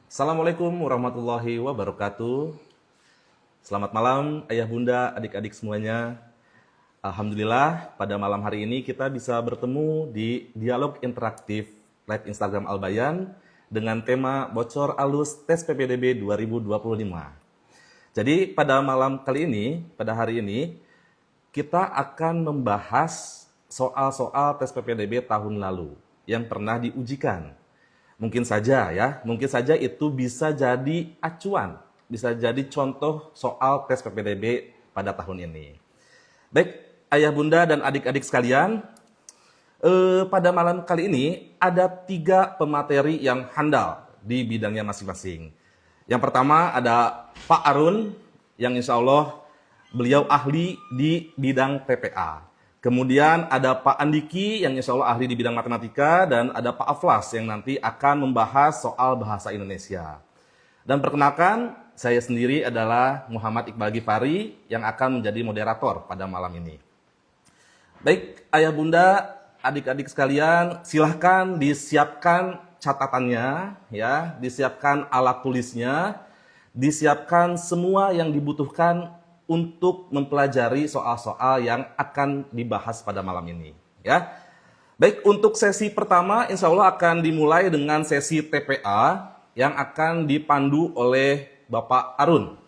Assalamualaikum warahmatullahi wabarakatuh. Selamat malam ayah bunda, adik-adik semuanya. Alhamdulillah pada malam hari ini kita bisa bertemu di dialog interaktif live Instagram Albayan dengan tema bocor alus tes PPDB 2025. Jadi pada malam kali ini, pada hari ini, kita akan membahas soal-soal tes PPDB tahun lalu yang pernah diujikan. Mungkin saja itu bisa jadi acuan, bisa jadi contoh soal tes PPDB pada tahun ini. Baik, ayah bunda dan adik-adik sekalian, pada malam kali ini ada 3 pemateri yang handal di bidangnya masing-masing. Yang pertama ada Pak Arun, yang insya Allah beliau ahli di bidang TPA. Kemudian ada Pak Andiki yang insya Allah ahli di bidang matematika, dan ada Pak Aflas yang nanti akan membahas soal bahasa Indonesia. Dan perkenalkan, saya sendiri adalah Muhammad Iqbal Gifari yang akan menjadi moderator pada malam ini. Baik, ayah bunda, adik-adik sekalian, silahkan disiapkan catatannya, ya, disiapkan alat tulisnya, disiapkan semua yang dibutuhkan untuk mempelajari soal-soal yang akan dibahas pada malam ini. Ya, baik, untuk sesi pertama insya Allah akan dimulai dengan sesi TPA yang akan dipandu oleh Bapak Arun.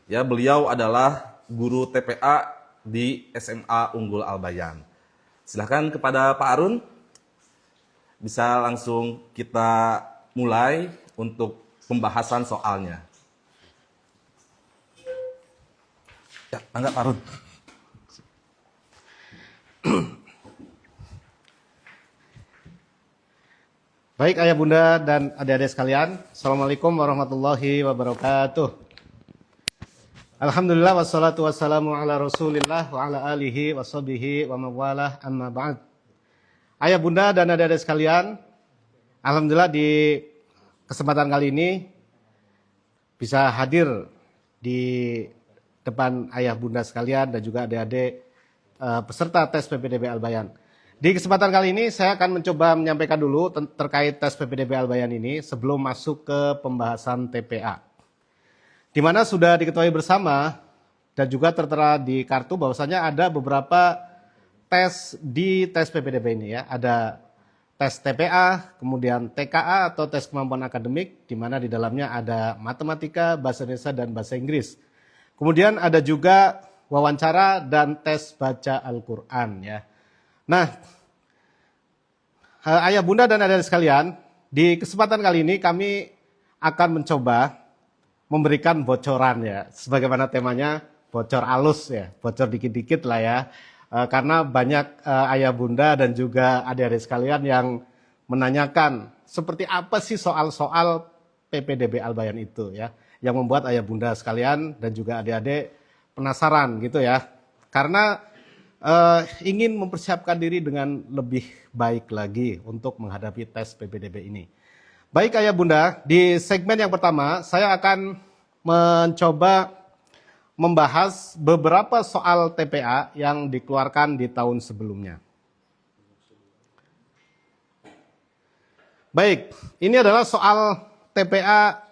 Ya, beliau adalah guru TPA di SMA Unggul Albayan. Silahkan kepada Pak Arun, bisa langsung kita mulai untuk pembahasan soalnya. Ya, enggak Pak Arun. Baik ayah bunda dan adik-adik sekalian, Assalamualaikum warahmatullahi wabarakatuh. Alhamdulillah wassalatu wassalamu ala rasulillah wa ala alihi wa sahbihi wa mawalah amma ba'd. Ayah bunda dan adik-adik sekalian, Alhamdulillah di kesempatan kali ini bisa hadir di depan ayah bunda sekalian dan juga adik-adik peserta tes PPDB Albayan. Di kesempatan kali ini saya akan mencoba menyampaikan dulu terkait tes PPDB Albayan ini sebelum masuk ke pembahasan TPA. Di mana sudah diketahui bersama dan juga tertera di kartu bahwasanya ada beberapa tes di tes PPDB ini ya. Ada tes TPA, kemudian TKA atau tes kemampuan akademik, di mana di dalamnya ada matematika, bahasa Indonesia, dan bahasa Inggris. Kemudian ada juga wawancara dan tes baca Al-Quran ya. Nah, ayah bunda dan adik-adik sekalian, di kesempatan kali ini kami akan mencoba memberikan bocoran ya. Sebagaimana temanya bocor alus ya, bocor dikit-dikit lah ya. Karena banyak ayah bunda dan juga adik-adik sekalian yang menanyakan seperti apa sih soal-soal PPDB Albayan itu ya, yang membuat ayah bunda sekalian dan juga adik-adik penasaran gitu ya. Karena ingin mempersiapkan diri dengan lebih baik lagi untuk menghadapi tes PPDB ini. Baik ayah bunda, di segmen yang pertama saya akan mencoba membahas beberapa soal TPA yang dikeluarkan di tahun sebelumnya. Baik, ini adalah soal TPA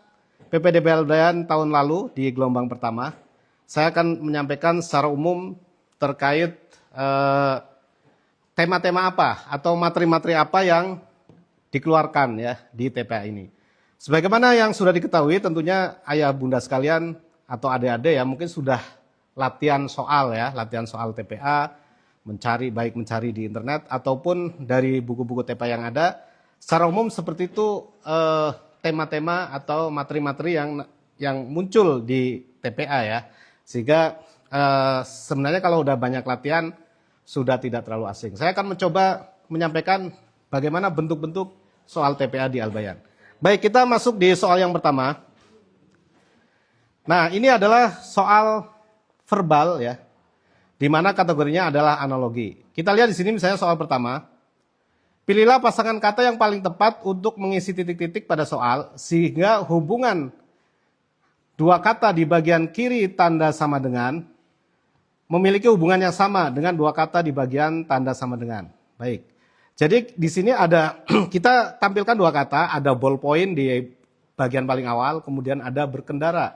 PPDB Albayan tahun lalu di gelombang pertama. Saya akan menyampaikan secara umum terkait tema-tema apa atau materi-materi apa yang dikeluarkan ya di TPA ini. Sebagaimana yang sudah diketahui tentunya ayah bunda sekalian atau adik-adik ya mungkin sudah latihan soal ya, latihan soal TPA, baik mencari di internet ataupun dari buku-buku TPA yang ada. Secara umum seperti itu tema-tema atau materi-materi yang muncul di TPA ya. Sehingga sebenarnya kalau udah banyak latihan sudah tidak terlalu asing. Saya akan mencoba menyampaikan bagaimana bentuk-bentuk soal TPA di Albayan. Baik, kita masuk di soal yang pertama. Nah, ini adalah soal verbal ya, di mana kategorinya adalah analogi. Kita lihat di sini misalnya soal pertama. Pilihlah pasangan kata yang paling tepat untuk mengisi titik-titik pada soal sehingga hubungan dua kata di bagian kiri tanda sama dengan memiliki hubungan yang sama dengan dua kata di bagian tanda sama dengan. Baik. Jadi di sini ada kita tampilkan dua kata, ada ballpoint di bagian paling awal, kemudian ada berkendara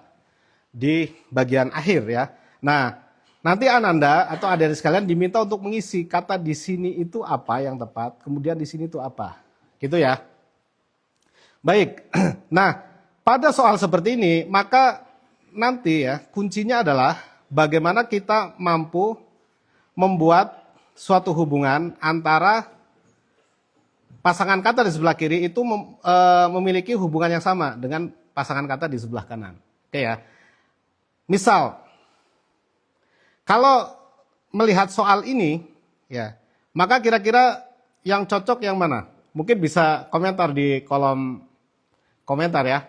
di bagian akhir ya. Nah, nanti Ananda atau adik-adik sekalian diminta untuk mengisi kata di sini itu apa yang tepat, kemudian di sini itu apa. Gitu ya. Baik. Nah, pada soal seperti ini, maka nanti ya kuncinya adalah bagaimana kita mampu membuat suatu hubungan antara pasangan kata di sebelah kiri itu memiliki hubungan yang sama dengan pasangan kata di sebelah kanan. Oke ya. Misal, kalau melihat soal ini, ya, maka kira-kira yang cocok yang mana? Mungkin bisa komentar di kolom komentar ya.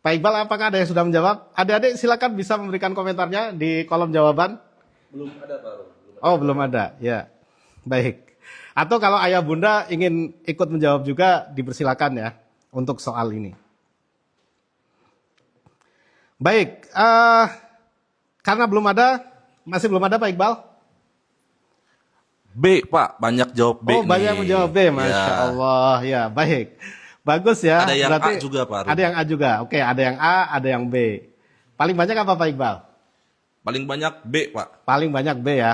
Pak Iqbal, apakah ada yang sudah menjawab? Adik-adik silakan bisa memberikan komentarnya di kolom jawaban. Belum ada, Pak Arun. Oh, belum ada. Ya, baik. Atau kalau ayah bunda ingin ikut menjawab juga, dipersilakan ya untuk soal ini. Baik, karena belum ada, masih belum ada Pak Iqbal? B, Pak. Banyak jawab B Oh, banyak nih. menjawab B, Masya Ya. Allah. Ya, baik. Bagus ya. Ada yang berarti A juga, Pak Arun. Ada yang A juga. Oke, ada yang A, ada yang B. Paling banyak apa Pak Iqbal? Paling banyak B, Pak. Paling banyak B ya.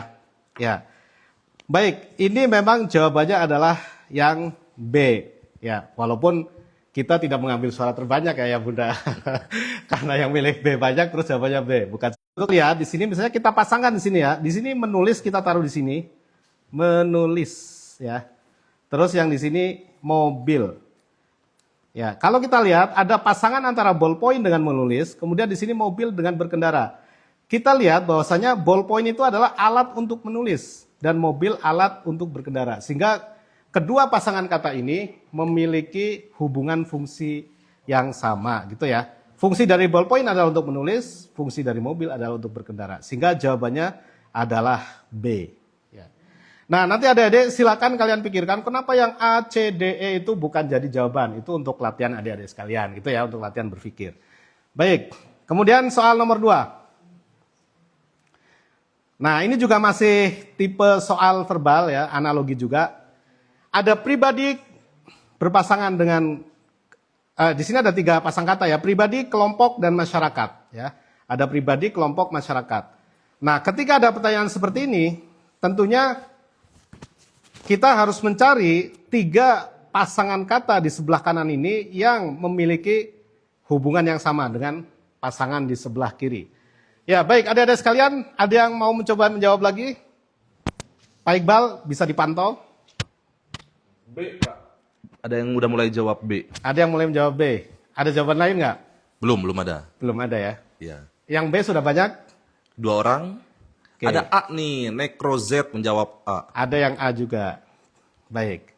Ya. Baik, ini memang jawabannya adalah yang B. Ya, walaupun kita tidak mengambil suara terbanyak ya Bunda. Karena yang milih B banyak terus jawabannya B. Bukan. Untuk lihat di sini misalnya kita pasangkan di sini ya. Di sini menulis kita taruh di sini. Menulis ya. Terus yang di sini mobil. Ya, kalau kita lihat ada pasangan antara ballpoint dengan menulis, kemudian di sini mobil dengan berkendara. Kita lihat bahwasanya ballpoint itu adalah alat untuk menulis dan mobil alat untuk berkendara. Sehingga kedua pasangan kata ini memiliki hubungan fungsi yang sama gitu ya. Fungsi dari ballpoint adalah untuk menulis, fungsi dari mobil adalah untuk berkendara. Sehingga jawabannya adalah B. Ya. Nah, nanti adik-adik silakan kalian pikirkan kenapa yang A, C, D, E itu bukan jadi jawaban. Itu untuk latihan adik-adik sekalian gitu ya, untuk latihan berpikir. Baik, kemudian soal nomor 2. Nah, ini juga masih tipe soal verbal ya, analogi juga. Ada pribadi berpasangan dengan, di sini ada 3 pasang kata ya, pribadi, kelompok, dan masyarakat. Ya. Ada pribadi, kelompok, masyarakat. Nah, ketika ada pertanyaan seperti ini, tentunya kita harus mencari 3 pasangan kata di sebelah kanan ini yang memiliki hubungan yang sama dengan pasangan di sebelah kiri. Ya, baik, adik-adik sekalian, ada yang mau mencoba menjawab lagi? Pak Iqbal, bisa dipantau? B, Pak. Ada yang udah mulai jawab B. Ada yang mulai menjawab B. Ada jawaban lain nggak? Belum ada. Belum ada ya. Ya. Yang B sudah banyak? 2 orang. Oke. Ada A nih, Necro Z menjawab A. Ada yang A juga. Baik.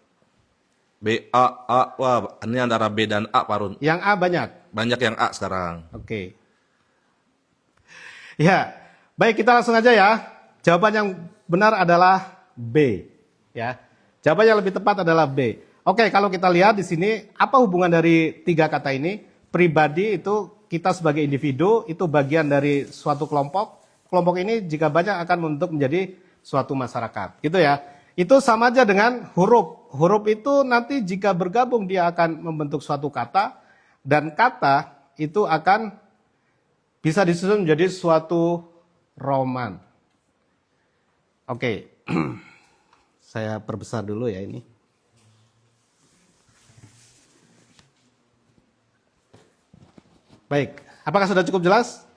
B, A, A. Wah, ini antara B dan A, Pak Arun. Yang A banyak? Banyak yang A sekarang. Oke. Ya, baik kita langsung aja ya. Jawaban yang benar adalah B. Ya, jawaban yang lebih tepat adalah B. Oke, kalau kita lihat di sini apa hubungan dari 3 kata ini? Pribadi itu kita sebagai individu itu bagian dari suatu kelompok. Kelompok ini jika banyak akan membentuk menjadi suatu masyarakat, gitu ya. Itu sama aja dengan huruf. Huruf itu nanti jika bergabung dia akan membentuk suatu kata dan kata itu akan bisa disusun menjadi suatu roman. Oke, saya perbesar dulu ya ini. Baik, apakah sudah cukup jelas?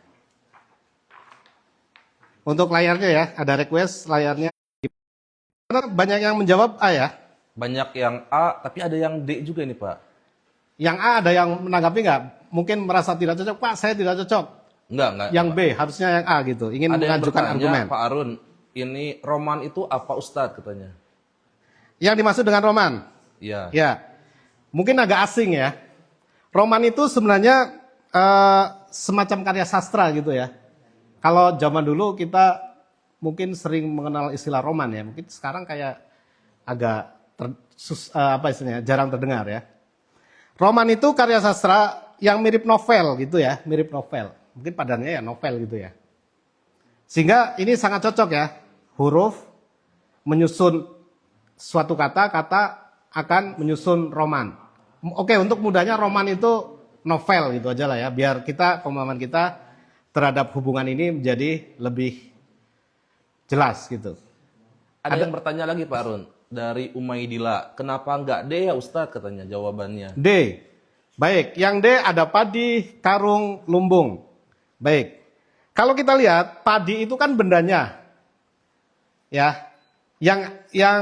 Untuk layarnya ya, ada request layarnya. Karena banyak yang menjawab A ya. Banyak yang A, tapi ada yang D juga nih, Pak. Yang A ada yang menanggapi nggak? Mungkin merasa tidak cocok, Pak saya tidak cocok. Enggak. Yang B, harusnya yang A gitu. Ingin Ada yang mengajukan bertanya, argumen. Pak Arun, ini roman itu apa Ustadz katanya? Yang dimaksud dengan roman? Iya. Ya, mungkin agak asing ya. Roman itu sebenarnya semacam karya sastra gitu ya. Kalau zaman dulu kita mungkin sering mengenal istilah roman ya. Mungkin sekarang kayak agak jarang terdengar ya. Roman itu karya sastra yang mirip novel gitu ya, mirip novel. Mungkin padannya ya novel gitu ya. Sehingga ini sangat cocok ya. Huruf menyusun suatu kata, kata akan menyusun roman. Oke, untuk mudahnya roman itu novel gitu aja lah ya, biar kita pemahaman kita terhadap hubungan ini menjadi lebih jelas gitu. Ada yang bertanya lagi Pak Arun dari Umaidila, kenapa nggak D ya Ustadz katanya jawabannya. D. Baik, yang D ada padi, karung, lumbung. Baik. Kalau kita lihat padi itu kan bendanya. Ya. Yang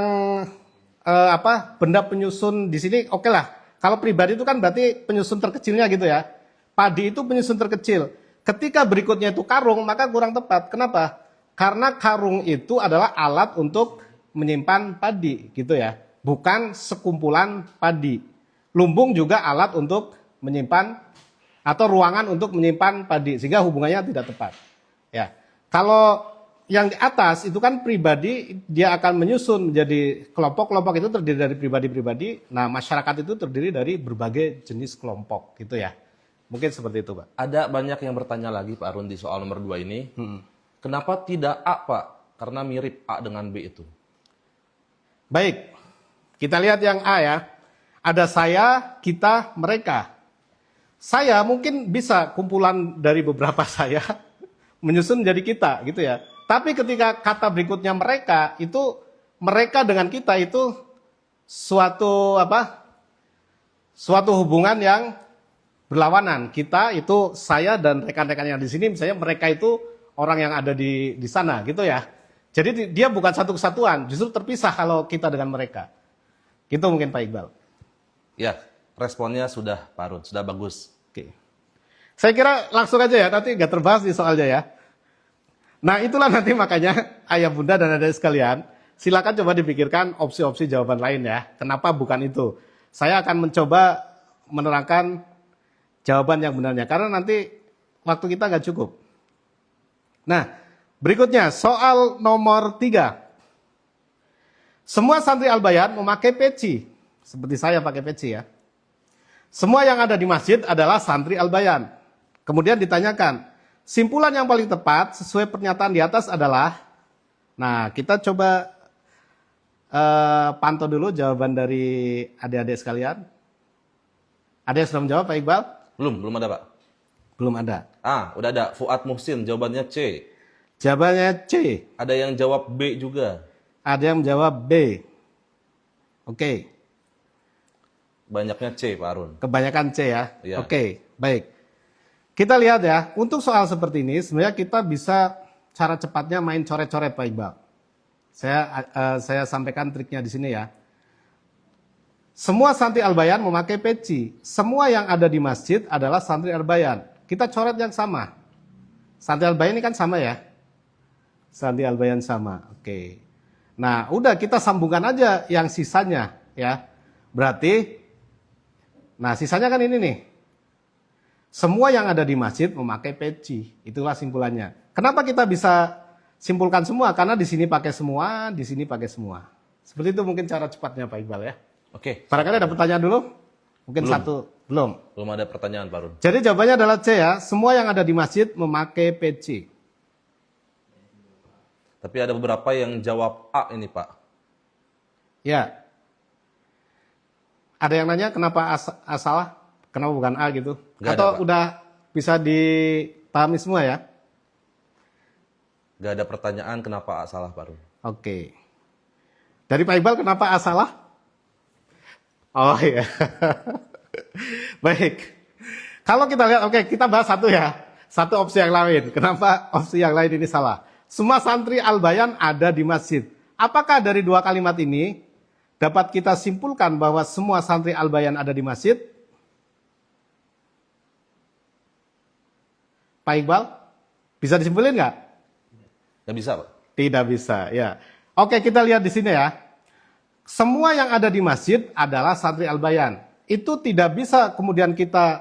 benda penyusun di sini oke lah. Kalau pribadi itu kan berarti penyusun terkecilnya gitu ya. Padi itu penyusun terkecil. Ketika berikutnya itu karung, maka kurang tepat. Kenapa? Karena karung itu adalah alat untuk menyimpan padi gitu ya. Bukan sekumpulan padi. Lumbung juga alat untuk menyimpan atau ruangan untuk menyimpan padi, sehingga hubungannya tidak tepat. Ya, kalau yang di atas itu kan pribadi, dia akan menyusun menjadi kelompok-kelompok, itu terdiri dari pribadi-pribadi. Nah, masyarakat itu terdiri dari berbagai jenis kelompok, gitu ya. Mungkin seperti itu, Pak. Ada banyak yang bertanya lagi Pak Arun di soal nomor 2 ini. Kenapa tidak A Pak? Karena mirip A dengan B itu. Baik, kita lihat yang A ya. Ada saya, kita, mereka. Saya mungkin bisa kumpulan dari beberapa saya menyusun jadi kita gitu ya. Tapi ketika kata berikutnya mereka, itu mereka dengan kita itu suatu hubungan yang berlawanan. Kita itu saya dan rekan-rekan yang di sini, misalnya mereka itu orang yang ada di sana gitu ya. Jadi dia bukan satu kesatuan, justru terpisah kalau kita dengan mereka. Gitu mungkin Pak Iqbal. Ya, responnya sudah Pak Arun, sudah bagus. Oke. Saya kira langsung aja ya, nanti nggak terbahas di soalnya ya. Nah itulah nanti makanya ayah bunda dan adik sekalian, silakan coba dipikirkan opsi-opsi jawaban lain ya. Kenapa bukan itu? Saya akan mencoba menerangkan jawaban yang benarnya, karena nanti waktu kita nggak cukup. Nah, berikutnya soal nomor 3. Semua santri Al-Bayan memakai peci. Seperti saya pakai peci ya. Semua yang ada di masjid adalah santri Al-Bayan. Kemudian ditanyakan, simpulan yang paling tepat sesuai pernyataan di atas adalah, nah kita coba pantau dulu jawaban dari adik-adik sekalian. Ada yang sudah menjawab Pak Iqbal? Belum ada Pak. Belum ada. Udah ada. Fuad Muhsin, jawabannya C. Jawabannya C. Ada yang jawab B juga. Ada yang menjawab B. Oke. Banyaknya C, Pak Arun. Kebanyakan C ya? Iya. Oke, baik. Kita lihat ya, untuk soal seperti ini sebenarnya kita bisa cara cepatnya main coret-coret Pak Iqbal. Saya sampaikan triknya di sini ya. Semua santri Al-Bayan memakai peci. Semua yang ada di masjid adalah santri Al-Bayan. Kita coret yang sama. Santri Al-Bayan ini kan sama ya? Santri Al-Bayan sama. Oke. Nah, udah kita sambungkan aja yang sisanya ya. Berarti nah, sisanya kan ini nih. Semua yang ada di masjid memakai peci. Itulah simpulannya. Kenapa kita bisa simpulkan semua? Karena di sini pakai semua, di sini pakai semua. Seperti itu mungkin cara cepatnya Pak Iqbal ya. Oke. Barangkali ada pertanyaan dulu? Mungkin Belum. satu. Belum. Belum ada pertanyaan, Pak Arun. Jadi jawabannya adalah C ya. Semua yang ada di masjid memakai peci. Tapi ada beberapa yang jawab A ini, Pak. Ya. Ada yang nanya kenapa A salah? Kenapa bukan A gitu? Nggak Atau ada, Pak. udah bisa dipahami semua ya? Gak ada pertanyaan kenapa A salah, Pak Arun. Oke. Dari Pak Iqbal kenapa A salah? Oh iya. Baik. Kalau kita lihat, oke, kita bahas satu ya. Satu opsi yang lain. Kenapa opsi yang lain ini salah? Semua santri Al-Bayan ada di masjid. Apakah dari dua kalimat ini dapat kita simpulkan bahwa semua santri Al-Bayan ada di masjid? Pak Iqbal, bisa disimpulin nggak? Gak bisa, Pak. Tidak bisa, ya. Oke, kita lihat di sini ya. Semua yang ada di masjid adalah santri Al-Bayan. Itu tidak bisa kemudian kita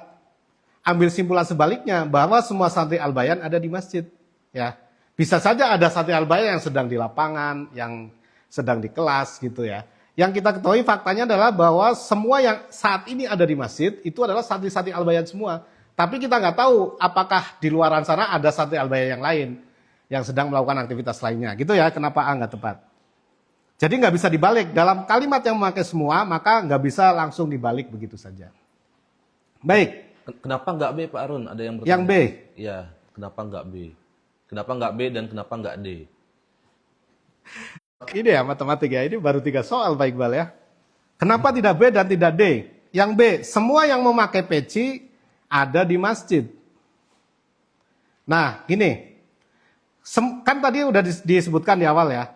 ambil simpulan sebaliknya bahwa semua santri Al-Bayan ada di masjid. Ya, bisa saja ada santri Al-Bayan yang sedang di lapangan, yang sedang di kelas gitu ya. Yang kita ketahui faktanya adalah bahwa semua yang saat ini ada di masjid itu adalah santri-santri Al-Bayan semua. Tapi kita nggak tahu apakah di luaran sana ada santri Al-Bayan yang lain yang sedang melakukan aktivitas lainnya. Gitu ya, kenapa A nggak tepat. Jadi nggak bisa dibalik. Dalam kalimat yang memakai semua, maka nggak bisa langsung dibalik begitu saja. Baik. Kenapa nggak B, Pak Arun? Ada yang bertanya. Yang B. Iya, kenapa nggak B? Kenapa nggak B dan kenapa nggak D? Ini ya matematik ya, ini baru 3 soal Pak Iqbal ya. Kenapa tidak B dan tidak D? Yang B, semua yang memakai peci ada di masjid. Nah, gini. Kan tadi udah disebutkan di awal ya.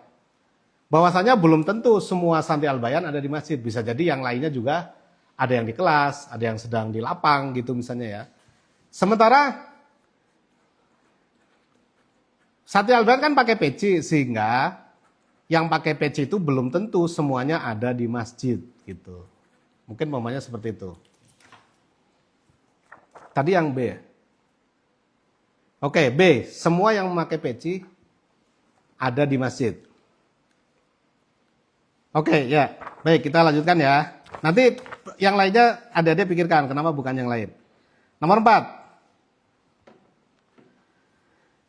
Bahwasanya belum tentu semua santri Al-Bayan ada di masjid. Bisa jadi yang lainnya juga ada yang di kelas, ada yang sedang di lapang gitu misalnya ya. Sementara santri Al-Bayan kan pakai peci, sehingga yang pakai peci itu belum tentu semuanya ada di masjid gitu. Mungkin momennya seperti itu. Tadi yang B. Oke, B. Semua yang memakai peci ada di masjid. Oke, ya. Baik, kita lanjutkan ya. Nanti yang lainnya adik-adik pikirkan kenapa bukan yang lain. Nomor 4.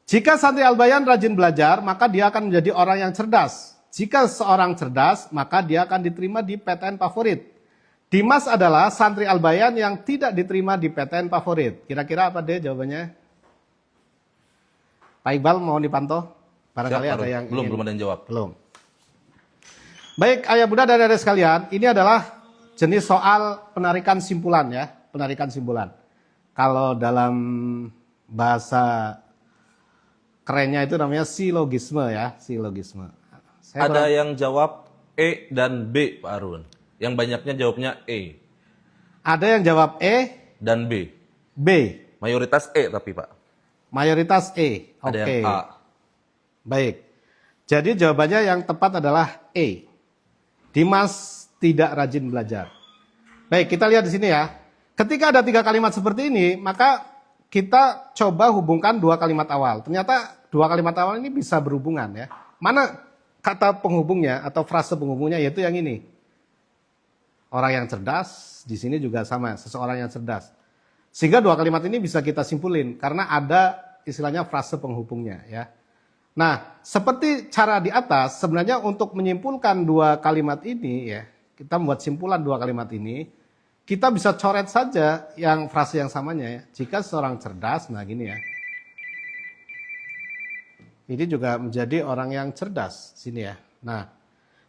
Jika santri Al-Bayan rajin belajar, maka dia akan menjadi orang yang cerdas. Jika seorang cerdas, maka dia akan diterima di PTN favorit. Dimas adalah santri Al-Bayan yang tidak diterima di PTN favorit. Kira-kira apa deh jawabannya? Pak Iqbal mau dipantau? Barangkali Siap, ada yang belum ada yang jawab. Belum. Baik, ayah bunda dan adik sekalian, ini adalah jenis soal penarikan simpulan ya, penarikan simpulan. Kalau dalam bahasa kerennya itu namanya silogisme ya, silogisme. Ada yang jawab E dan B, Pak Arun. Yang banyaknya jawabnya E. Ada yang jawab E Dan B. B. Mayoritas E tapi, Pak. Mayoritas E. Ada Oke. yang A. Baik. Jadi jawabannya yang tepat adalah E. Dimas tidak rajin belajar. Baik, kita lihat di sini ya. Ketika ada 3 kalimat seperti ini, maka kita coba hubungkan 2 kalimat awal. Ternyata 2 kalimat awal ini bisa berhubungan ya. Mana kata penghubungnya atau frase penghubungnya, yaitu yang ini. Orang yang cerdas, di sini juga sama, seseorang yang cerdas. Sehingga 2 kalimat ini bisa kita simpulin karena ada istilahnya frase penghubungnya ya. Nah, seperti cara di atas, sebenarnya untuk menyimpulkan 2 kalimat ini ya, kita membuat simpulan 2 kalimat ini, kita bisa coret saja yang frase yang samanya ya. Jika seorang cerdas, nah gini ya. Ini juga menjadi orang yang cerdas sini ya. Nah,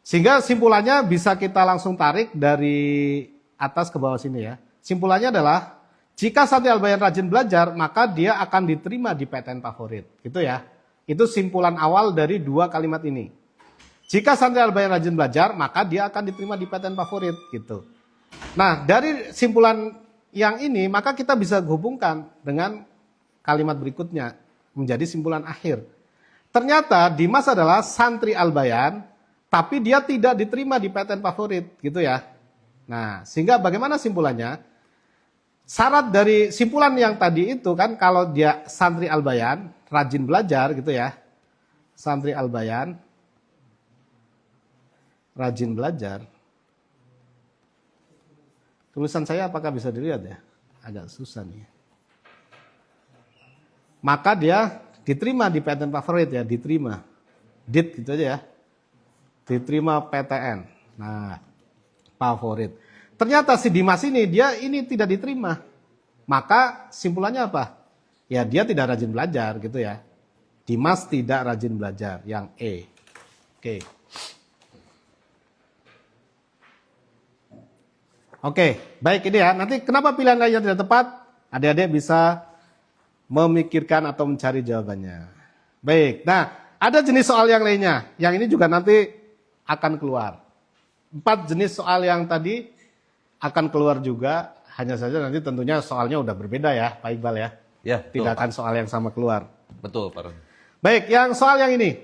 sehingga simpulannya bisa kita langsung tarik dari atas ke bawah sini ya. Simpulannya adalah jika santri Al-Bayan rajin belajar, maka dia akan diterima di PTN favorit. Gitu ya. Itu simpulan awal dari 2 kalimat ini. Jika santri Al-Bayan rajin belajar, maka dia akan diterima di PTN favorit gitu. Nah, dari simpulan yang ini, maka kita bisa hubungkan dengan kalimat berikutnya menjadi simpulan akhir. Ternyata Dimas adalah santri Al-Bayan, tapi dia tidak diterima di PTN favorit gitu ya. Nah, sehingga bagaimana simpulannya? Syarat dari simpulan yang tadi itu kan kalau dia santri Al-Bayan, rajin belajar gitu ya. Santri Al-Bayan, rajin belajar. Tulisan saya apakah bisa dilihat ya? Agak susah nih. Maka dia diterima di PTN favorit ya, diterima. Dit gitu aja ya. Diterima PTN. Nah, favorit. Ternyata si Dimas ini, dia ini tidak diterima. Maka simpulannya apa? Ya dia tidak rajin belajar gitu ya. Dimas tidak rajin belajar, yang E. Oke, baik ini ya. Nanti kenapa pilihan lainnya tidak tepat? Adik-adik bisa memikirkan atau mencari jawabannya. Baik, nah ada jenis soal yang lainnya. Yang ini juga nanti akan keluar. 4 jenis soal yang tadi akan keluar juga. Hanya saja nanti tentunya soalnya udah berbeda ya Pak Iqbal ya. Ya, Tidak akan soal yang sama keluar. Betul, Pak Arun. Baik, yang soal yang ini.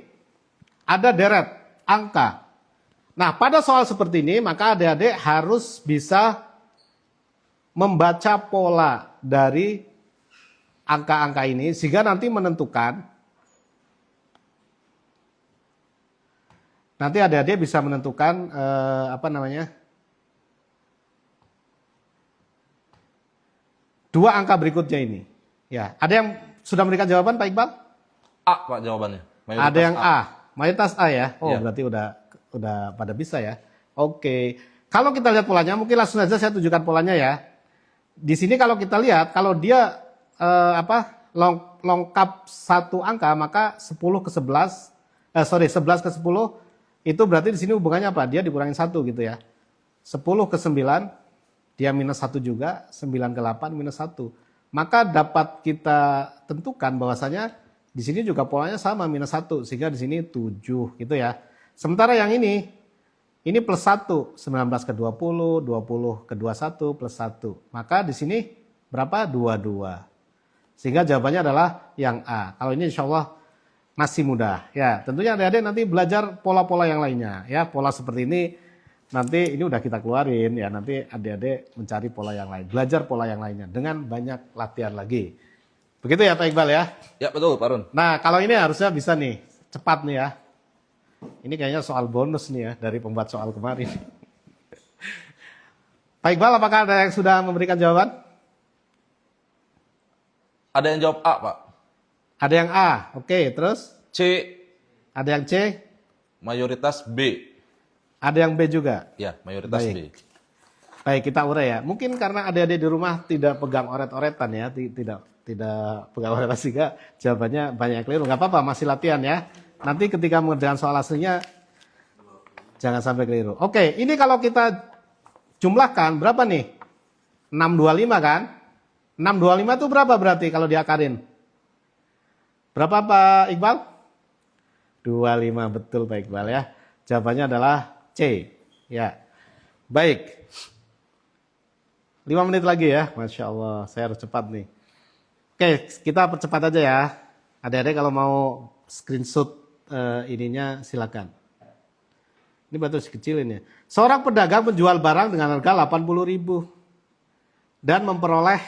Ada deret, angka. Nah, pada soal seperti ini, maka adik-adik harus bisa membaca pola dari angka-angka ini, sehingga nanti menentukan, nanti adik-adik bisa menentukan, dua angka berikutnya ini. Ya, ada yang sudah memberikan jawaban, Pak Iqbal? A, Pak, jawabannya. Mayoritas Ada yang A. Mayoritas A ya. Oh, Iya. berarti udah pada bisa ya. Oke. Kalau kita lihat polanya, mungkin langsung saja saya tunjukkan polanya ya. di sini kalau kita lihat, kalau dia lengkap satu angka, maka 11 ke 10 itu berarti di sini hubungannya apa? Dia dikurangin 1 gitu ya. 10 ke 9 dia minus 1 juga, 9 ke 8 minus 1. Maka dapat kita tentukan bahwasanya di sini juga polanya sama minus 1 sehingga di sini 7 gitu ya. Sementara yang ini plus 1, 19 ke 20, 20 ke 21 plus 1. Maka di sini berapa? 22. Sehingga jawabannya adalah yang A. Kalau ini insya Allah masih mudah. Ya, tentunya adik-adik nanti belajar pola-pola yang lainnya. Ya, pola seperti ini nanti ini udah kita keluarin ya. Nanti adik-adik mencari pola yang lain. Belajar pola yang lainnya dengan banyak latihan lagi. Begitu ya Pak Iqbal ya? Ya betul Pak Run. Nah, kalau ini harusnya bisa nih. Cepat nih ya. Ini kayaknya soal bonus nih ya dari pembuat soal kemarin. Pak Iqbal, apakah ada yang sudah memberikan jawaban? Ada yang jawab A Pak. Ada yang A, oke, terus? C. Ada yang C? Mayoritas B. Ada yang B juga? Ya, mayoritas Baik. B. Baik, kita urai ya. Mungkin karena adik-adik di rumah tidak pegang oret-oretan ya, tidak pegang oretan sehingga jawabannya banyak yang keliru. Nggak apa-apa, masih latihan ya. Nanti ketika mengerjakan soal aslinya jangan sampai keliru. Oke, ini kalau kita jumlahkan berapa nih? 625 kan? 625 itu berapa berarti kalau diakarin? Berapa Pak Iqbal? 25, betul Pak Iqbal ya. Jawabannya adalah C. Ya. Baik. 5 menit lagi ya. Masya Allah, saya harus cepat nih. Oke, kita percepat aja ya. Adik-adik kalau mau screenshot ininya silakan. Ini batu kecil ini. Seorang pedagang menjual barang dengan harga 80.000 dan memperoleh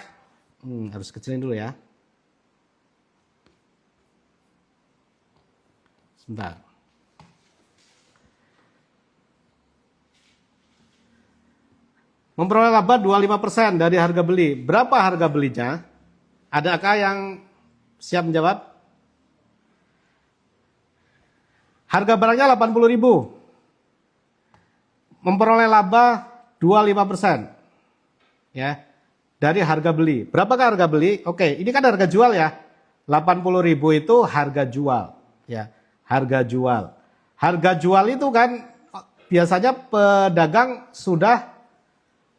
harus kecilin dulu ya. Sebentar. Memperoleh laba 25% dari harga beli. Berapa harga belinya? Adakah yang siap menjawab? Harga barangnya 80.000. Memperoleh laba 25%. Ya. Dari harga beli. Berapakah harga beli? Oke, ini kan harga jual ya. 80.000 itu harga jual, ya. Harga jual. Harga jual itu kan biasanya pedagang sudah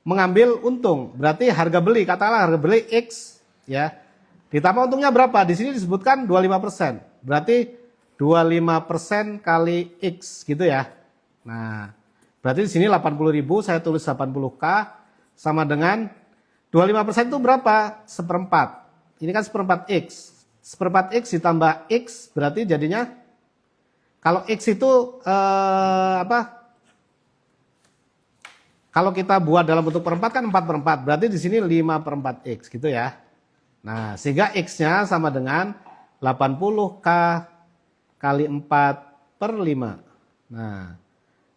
mengambil untung. Berarti harga beli, katakanlah harga beli X, ya. Ditambah untungnya berapa? Di sini disebutkan 25%. Berarti 25% kali X gitu ya. Nah, berarti di sini 80.000, saya tulis 80K sama dengan 25% itu berapa? Seperempat. Ini kan seperempat X. Seperempat X ditambah X berarti jadinya, kalau X itu kalau kita buat dalam bentuk perempat kan 4/4. Berarti di sini 5/4 X gitu ya. Nah, sehingga X-nya sama dengan 80K kali 4/5. Nah,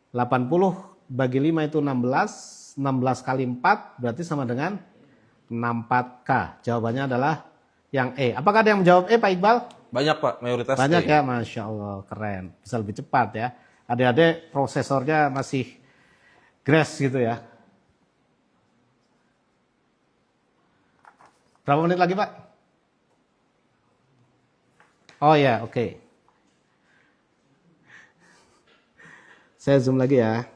80 bagi 5 itu 16. 16 kali 4 berarti sama dengan 64K. Jawabannya adalah yang E. Apakah ada yang menjawab E, Pak Iqbal? Banyak Pak, mayoritas Banyak E. ya, Masya Allah, keren. Bisa lebih cepat ya. Adik-adik prosesornya masih Grace gitu ya. Berapa menit lagi Pak? Oh ya, oke. Saya zoom lagi ya.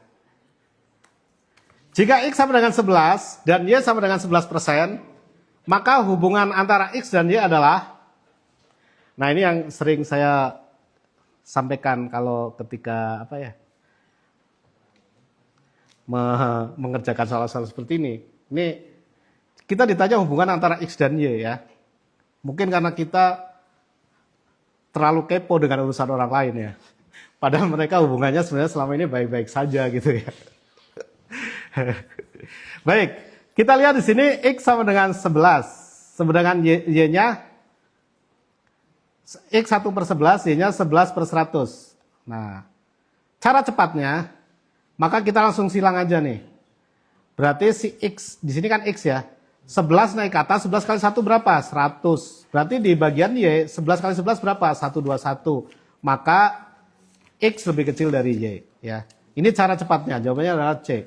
Jika X sama dengan 11 dan Y sama dengan 11%, maka hubungan antara X dan Y adalah, nah ini yang sering saya sampaikan kalau ketika mengerjakan soal-soal seperti ini. Ini kita ditanya hubungan antara X dan Y ya. Mungkin karena kita terlalu kepo dengan urusan orang lain ya. Padahal mereka hubungannya sebenarnya selama ini baik-baik saja gitu ya. Baik, kita lihat di sini X sama dengan 11. Sedangkan Y-nya X 1/11, Y-nya 11/100. Nah, cara cepatnya, maka kita langsung silang aja nih. Berarti si X, di sini kan X ya. 11 naik ke atas, 11 kali 1 berapa? 100. Berarti di bagian Y, 11 kali 11 berapa? 121. Maka X lebih kecil dari Y. Ya. Ini cara cepatnya, jawabannya adalah C.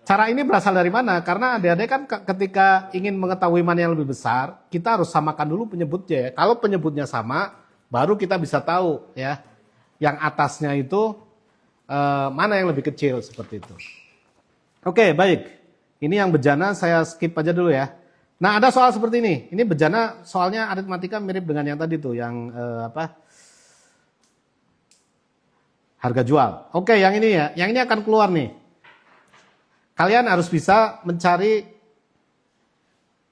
Cara ini berasal dari mana? Karena adik-adik kan ketika ingin mengetahui mana yang lebih besar, kita harus samakan dulu penyebutnya ya. Kalau penyebutnya sama, baru kita bisa tahu ya. Yang atasnya itu mana yang lebih kecil seperti itu. Oke, baik. Ini yang bejana saya skip aja dulu ya. Nah, ada soal seperti ini. Ini bejana soalnya aritmatika mirip dengan yang tadi tuh, yang harga jual. Oke, yang ini ya. Yang ini akan keluar nih. Kalian harus bisa mencari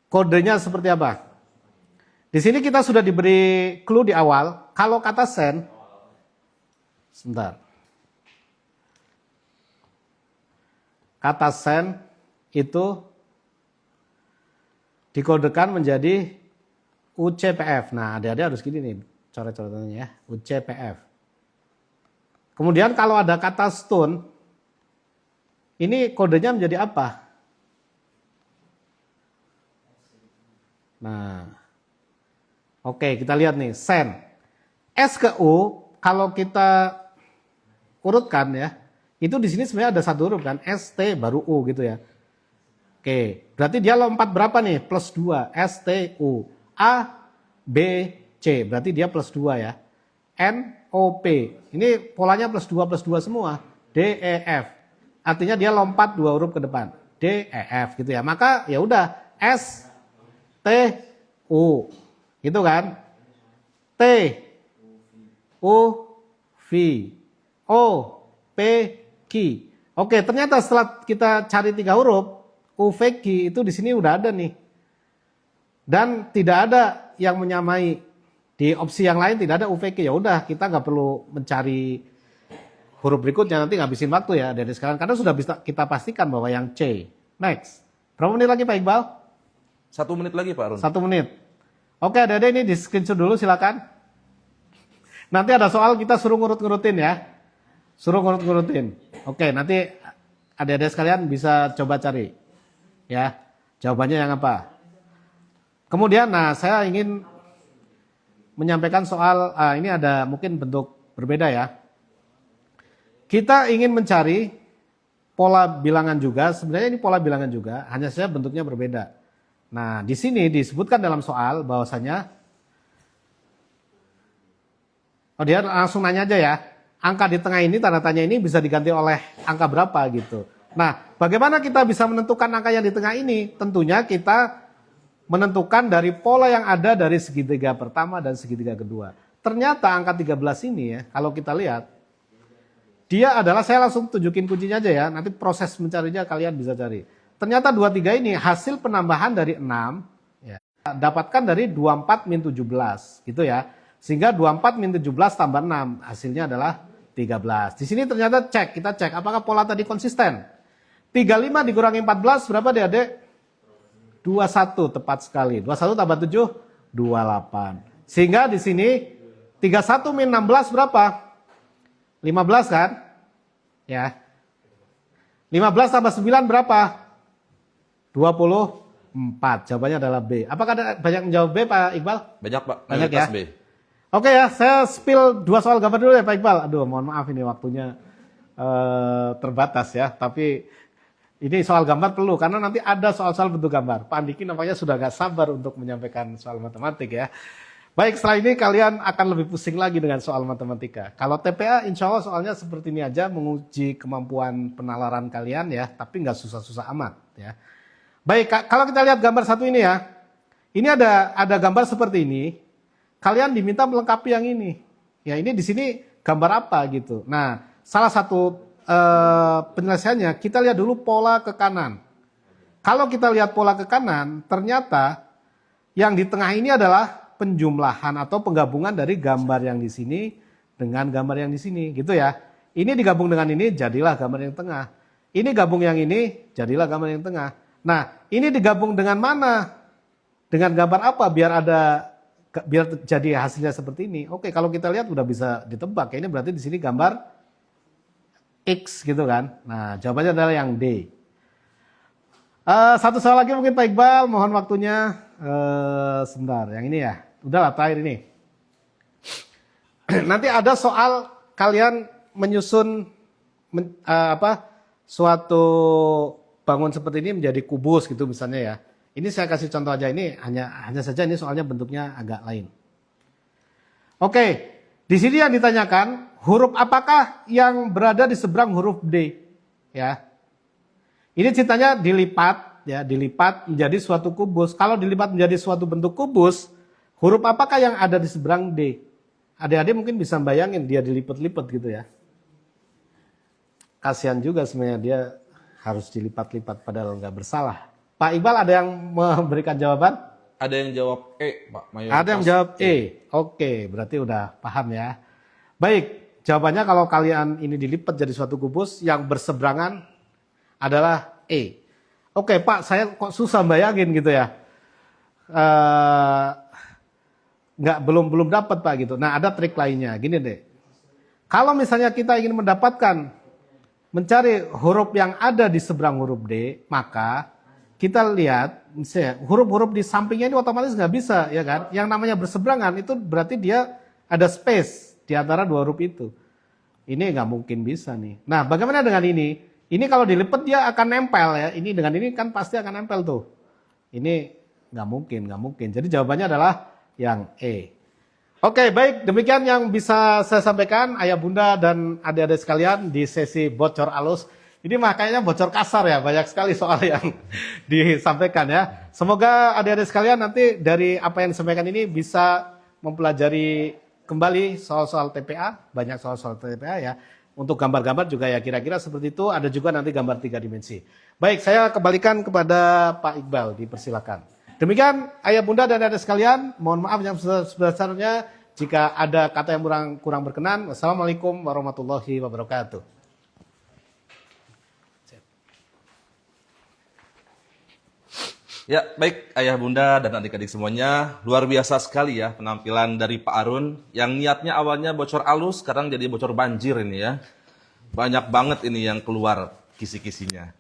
kodenya seperti apa. Di sini kita sudah diberi clue di awal. Kalau kata sen, sebentar. Kata sen itu dikodekan menjadi UCPF. Nah, adik-adik harus gini nih coret-coretannya ya, UCPF. Kemudian kalau ada kata stone, ini kodenya menjadi apa? Nah, oke, kita lihat nih, sen. S ke U, kalau kita urutkan ya, itu di sini sebenarnya ada satu huruf kan, S, T, baru U gitu ya. Oke, berarti dia lompat berapa nih? Plus 2, S, T, U. A, B, C, berarti dia plus 2 ya. N, O, P, ini polanya plus 2 semua. D, E, F. Artinya dia lompat 2 huruf ke depan. D, E, F gitu ya. Maka ya udah S, T, U. Gitu kan? T, U, V, O, P, Q. Oke, ternyata setelah kita cari 3 huruf, U, V, Q itu di sini udah ada nih. Dan tidak ada yang menyamai. Di opsi yang lain tidak ada U, V, Q. Ya udah, kita nggak perlu mencari huruf berikutnya, nanti ngabisin waktu ya dari sekarang, karena sudah bisa kita pastikan bahwa yang C. Next. Berapa menit lagi Pak Iqbal? 1 menit lagi Pak Arun. 1 menit. Oke, adik-adik ini di screenshot dulu silakan. Nanti ada soal kita suruh ngurut-ngurutin ya. Suruh ngurut-ngurutin. Oke, nanti adik-adik sekalian bisa coba cari. Ya, jawabannya yang apa. Kemudian, nah saya ingin menyampaikan soal, ini ada mungkin bentuk berbeda ya. Kita ingin mencari pola bilangan juga, sebenarnya ini pola bilangan juga, hanya saja bentuknya berbeda. Nah, di sini disebutkan dalam soal bahwasanya, dia langsung nanya aja ya, angka di tengah ini, tanda tanya ini bisa diganti oleh angka berapa gitu. Nah, bagaimana kita bisa menentukan angka yang di tengah ini? Tentunya kita menentukan dari pola yang ada dari segitiga pertama dan segitiga kedua. Ternyata angka 13 ini ya, kalau kita lihat, dia adalah, saya langsung tunjukin kuncinya aja ya, nanti proses mencarinya kalian bisa cari. Ternyata 23 ini hasil penambahan dari 6, ya, dapatkan dari 24 min 17, gitu ya. Sehingga 24 min 17 tambah 6, hasilnya adalah 13. Di sini ternyata kita cek apakah pola tadi konsisten. 35 dikurangi 14 berapa adik-adik? 21, tepat sekali. 21 tambah 7, 28. Sehingga di sini 31 min 16 berapa? 15 kan? Ya. 15 tambah 9 berapa? 24. Jawabannya adalah B. Apakah ada banyak menjawab B Pak Iqbal? Banyak Pak. Banyak ya. B. Oke ya, saya spill 2 soal gambar dulu ya Pak Iqbal. Aduh, mohon maaf ini waktunya terbatas ya. Tapi ini soal gambar perlu, karena nanti ada soal-soal bentuk gambar. Pak Andiki nampaknya sudah gak sabar untuk menyampaikan soal matematik ya. Baik, setelah ini kalian akan lebih pusing lagi dengan soal matematika. Kalau TPA insya Allah soalnya seperti ini aja, menguji kemampuan penalaran kalian ya, tapi nggak susah-susah amat ya. Baik, kalau kita lihat gambar satu ini ya, ini ada gambar seperti ini, kalian diminta melengkapi yang ini. Ya ini di sini gambar apa gitu. Nah, salah satu penyelesaiannya, kita lihat dulu pola ke kanan. Kalau kita lihat pola ke kanan, ternyata yang di tengah ini adalah penjumlahan atau penggabungan dari gambar yang di sini dengan gambar yang di sini gitu ya. Ini digabung dengan ini jadilah gambar yang tengah. Ini gabung yang ini jadilah gambar yang tengah. Nah, ini digabung dengan mana? Dengan gambar apa biar jadi hasilnya seperti ini. Oke, kalau kita lihat udah bisa ditebak ya, ini berarti di sini gambar X gitu kan. Nah, jawabannya adalah yang D. Satu soal lagi mungkin Pak Iqbal, mohon waktunya. Sebentar, yang ini ya. Udahlah, terakhir ini. Nanti ada soal kalian menyusun suatu bangun seperti ini menjadi kubus gitu misalnya ya. Ini saya kasih contoh aja, ini hanya saja ini soalnya bentuknya agak lain. Oke, di sini yang ditanyakan huruf apakah yang berada di seberang huruf D, ya. Ini ceritanya dilipat, ya, dilipat menjadi suatu kubus. Kalau dilipat menjadi suatu bentuk kubus, huruf apakah yang ada di seberang D? Adik-adik mungkin bisa bayangin dia dilipat-lipat gitu ya. Kasihan juga sebenarnya dia harus dilipat-lipat padahal nggak bersalah. Pak Iqbal ada yang memberikan jawaban? Ada yang jawab E, Pak. Mayoritas Ada yang jawab E. Oke, berarti udah paham ya. Baik, jawabannya kalau kalian ini dilipat jadi suatu kubus yang berseberangan adalah E. Oke Pak, saya kok susah bayangin gitu ya. Belum dapat Pak gitu. Nah ada trik lainnya, gini deh. Kalau misalnya kita ingin mencari huruf yang ada di seberang huruf D, maka kita lihat misalnya huruf-huruf di sampingnya ini otomatis nggak bisa, ya kan? Yang namanya berseberangan itu berarti dia ada space di antara dua huruf itu. Ini nggak mungkin bisa nih. Nah bagaimana dengan ini? Ini kalau dilipat dia akan nempel ya. Ini dengan ini kan pasti akan nempel tuh. Ini nggak mungkin. Jadi jawabannya adalah yang E. Oke, baik. Demikian yang bisa saya sampaikan, ayah bunda dan adik-adik sekalian di sesi bocor alus. Ini mah kayaknya bocor kasar ya, banyak sekali soal yang disampaikan ya. Semoga adik-adik sekalian nanti dari apa yang disampaikan ini bisa mempelajari kembali soal-soal TPA, banyak soal-soal TPA ya. Untuk gambar-gambar juga ya kira-kira seperti itu, ada juga nanti gambar 3 dimensi. Baik, saya kembalikan kepada Pak Iqbal, dipersilakan. Demikian ayah bunda dan adik sekalian, mohon maaf yang sebesar-besarnya jika ada kata yang kurang berkenan. Wassalamualaikum warahmatullahi wabarakatuh. Ya, baik ayah bunda dan adik-adik semuanya, luar biasa sekali ya penampilan dari Pak Arun yang niatnya awalnya bocor alus, sekarang jadi bocor banjir ini ya. Banyak banget ini yang keluar kisi-kisinya.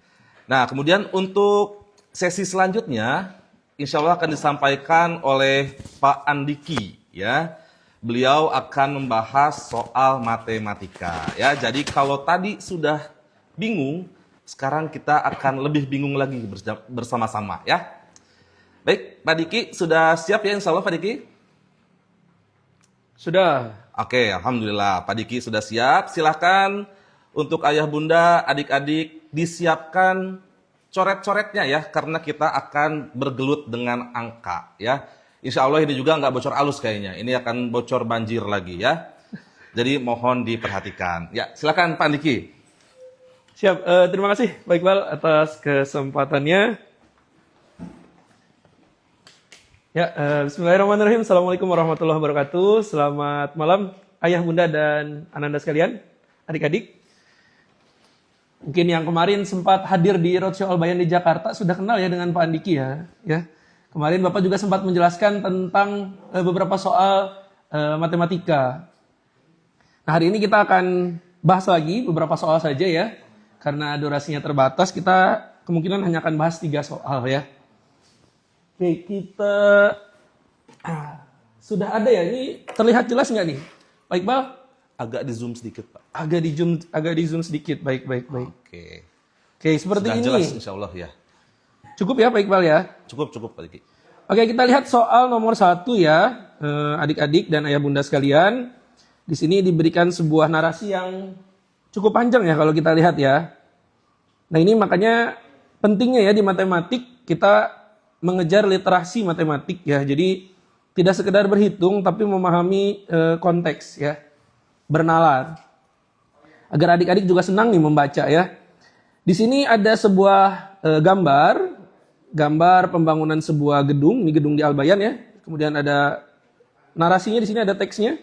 Nah, kemudian untuk sesi selanjutnya, insya Allah akan disampaikan oleh Pak Andiki ya. Beliau akan membahas soal matematika ya. Jadi kalau tadi sudah bingung, sekarang kita akan lebih bingung lagi bersama-sama ya. Baik, Pak Diki sudah siap ya insya Allah Pak Diki? Sudah. Oke, Alhamdulillah Pak Diki sudah siap. Silahkan untuk ayah bunda, adik-adik disiapkan coret-coretnya ya. Karena kita akan bergelut dengan angka ya. Insya Allah ini juga nggak bocor alus kayaknya. Ini akan bocor banjir lagi ya. Jadi mohon diperhatikan. Ya, silakan Pak Diki. Siap. Terima kasih Pak Iqbal atas kesempatannya. Ya, bismillahirrahmanirrahim. Assalamualaikum warahmatullahi wabarakatuh. Selamat malam ayah bunda dan ananda sekalian, adik-adik. Mungkin yang kemarin sempat hadir di Roadshow Al-Bayan di Jakarta sudah kenal ya dengan Pak Andiki ya. Kemarin Bapak juga sempat menjelaskan tentang beberapa soal matematika. Nah, hari ini kita akan bahas lagi beberapa soal saja ya. Karena durasinya terbatas, kita kemungkinan hanya akan bahas 3 soal ya. Oke, kita sudah ada ya. Ini terlihat jelas nggak nih, Pak Iqbal? Agak di zoom sedikit Pak. Agak di zoom sedikit. Baik. Oke. Oke, seperti Sudah ini. jelas insya Allah ya. Cukup ya Pak Iqbal ya? Cukup Pak Diki. Oke, kita lihat soal nomor 1 ya, adik-adik dan ayah bunda sekalian. Di sini diberikan sebuah narasi yang cukup panjang ya kalau kita lihat ya. Nah ini makanya pentingnya ya di matematik kita mengejar literasi matematik ya. Jadi tidak sekedar berhitung tapi memahami konteks ya. Bernalar. Agar adik-adik juga senang nih membaca ya. Di sini ada sebuah gambar pembangunan sebuah gedung, ini gedung di Al-Bayan ya. Kemudian ada narasinya di sini ada teksnya.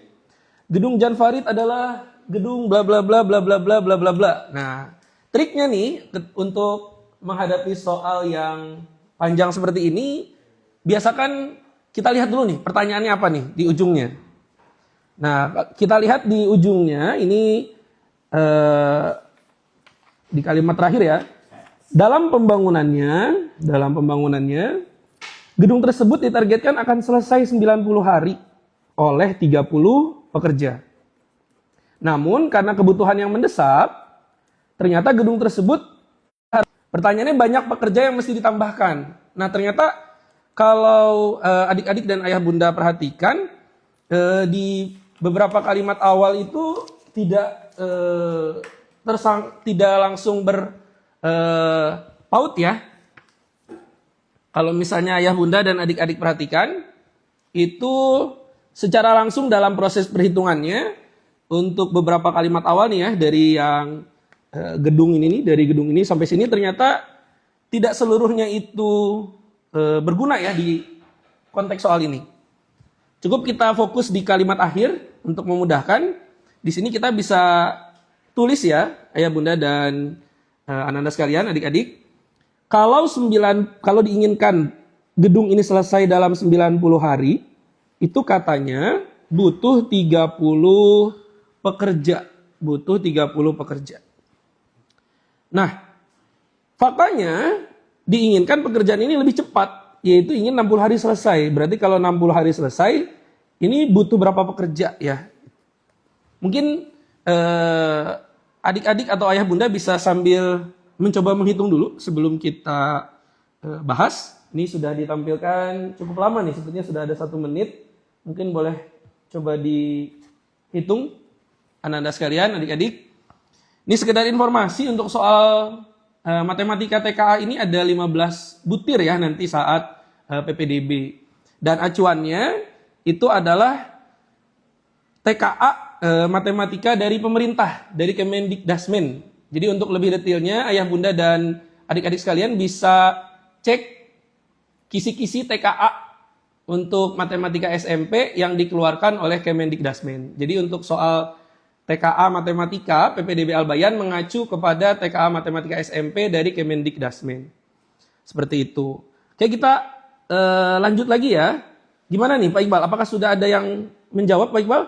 Gedung Jan Farid adalah gedung bla bla bla bla bla bla bla bla bla. Nah, triknya nih untuk menghadapi soal yang panjang seperti ini, biasakan kita lihat dulu nih pertanyaannya apa nih di ujungnya. Nah, kita lihat di ujungnya ini di kalimat terakhir ya. Dalam pembangunannya, gedung tersebut ditargetkan akan selesai 90 hari oleh 30 pekerja. Namun karena kebutuhan yang mendesak, ternyata gedung tersebut Pertanyaannya banyak pekerja yang mesti ditambahkan. Nah ternyata kalau adik-adik dan ayah bunda perhatikan, di beberapa kalimat awal itu tidak tidak langsung berpaut ya. Kalau misalnya ayah bunda dan adik-adik perhatikan, itu secara langsung dalam proses perhitungannya untuk beberapa kalimat awal nih ya, dari yang gedung ini nih, dari gedung ini sampai sini ternyata tidak seluruhnya itu berguna ya di konteks soal ini. Cukup kita fokus di kalimat akhir untuk memudahkan. Di sini kita bisa tulis ya, ayah bunda dan ananda sekalian, adik-adik. Kalau diinginkan gedung ini selesai dalam 90 hari, itu katanya butuh 30 pekerja. Butuh 30 pekerja. Nah, faktanya diinginkan pekerjaan ini lebih cepat, yaitu ingin 60 hari selesai. Berarti kalau 60 hari selesai, ini butuh berapa pekerja ya? Mungkin adik-adik atau ayah bunda bisa sambil mencoba menghitung dulu sebelum kita bahas. Ini sudah ditampilkan cukup lama nih, sepertinya sudah ada 1 menit. Mungkin boleh coba dihitung, anak-anak sekalian, adik-adik. Ini sekedar informasi untuk soal matematika TKA ini ada 15 butir ya nanti saat PPDB. Dan acuannya itu adalah TKA matematika dari pemerintah, dari Kemendikdasmen. Jadi untuk lebih detailnya ayah bunda dan adik-adik sekalian bisa cek kisi-kisi TKA untuk matematika SMP yang dikeluarkan oleh Kemendikdasmen. Jadi untuk soal TKA Matematika, PPDB Al-Bayan mengacu kepada TKA Matematika SMP dari Kemendikdasmen. Seperti itu. Oke, kita lanjut lagi ya. Gimana nih Pak Iqbal? Apakah sudah ada yang menjawab Pak Iqbal?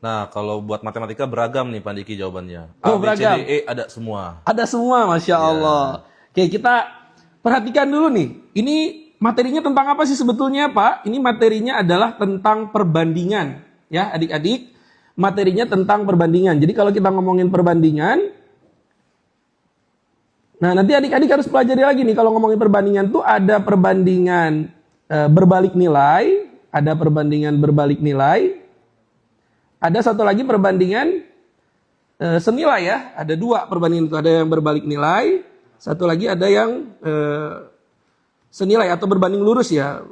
Nah, kalau buat matematika beragam nih Pak Diki jawabannya. Oh, A, B, C, beragam. D, E ada semua. Ada semua, Masya Allah. Oke, kita perhatikan dulu nih. Ini materinya tentang apa sih sebetulnya Pak? Ini materinya adalah tentang perbandingan. Ya, adik-adik. Materinya tentang perbandingan. Jadi kalau kita ngomongin perbandingan, nah nanti adik-adik harus pelajari lagi nih. Kalau ngomongin perbandingan tuh ada perbandingan berbalik nilai, ada perbandingan berbalik nilai, ada satu lagi perbandingan senilai ya. Ada 2 perbandingan itu, ada yang berbalik nilai, satu lagi ada yang senilai atau berbanding lurus ya.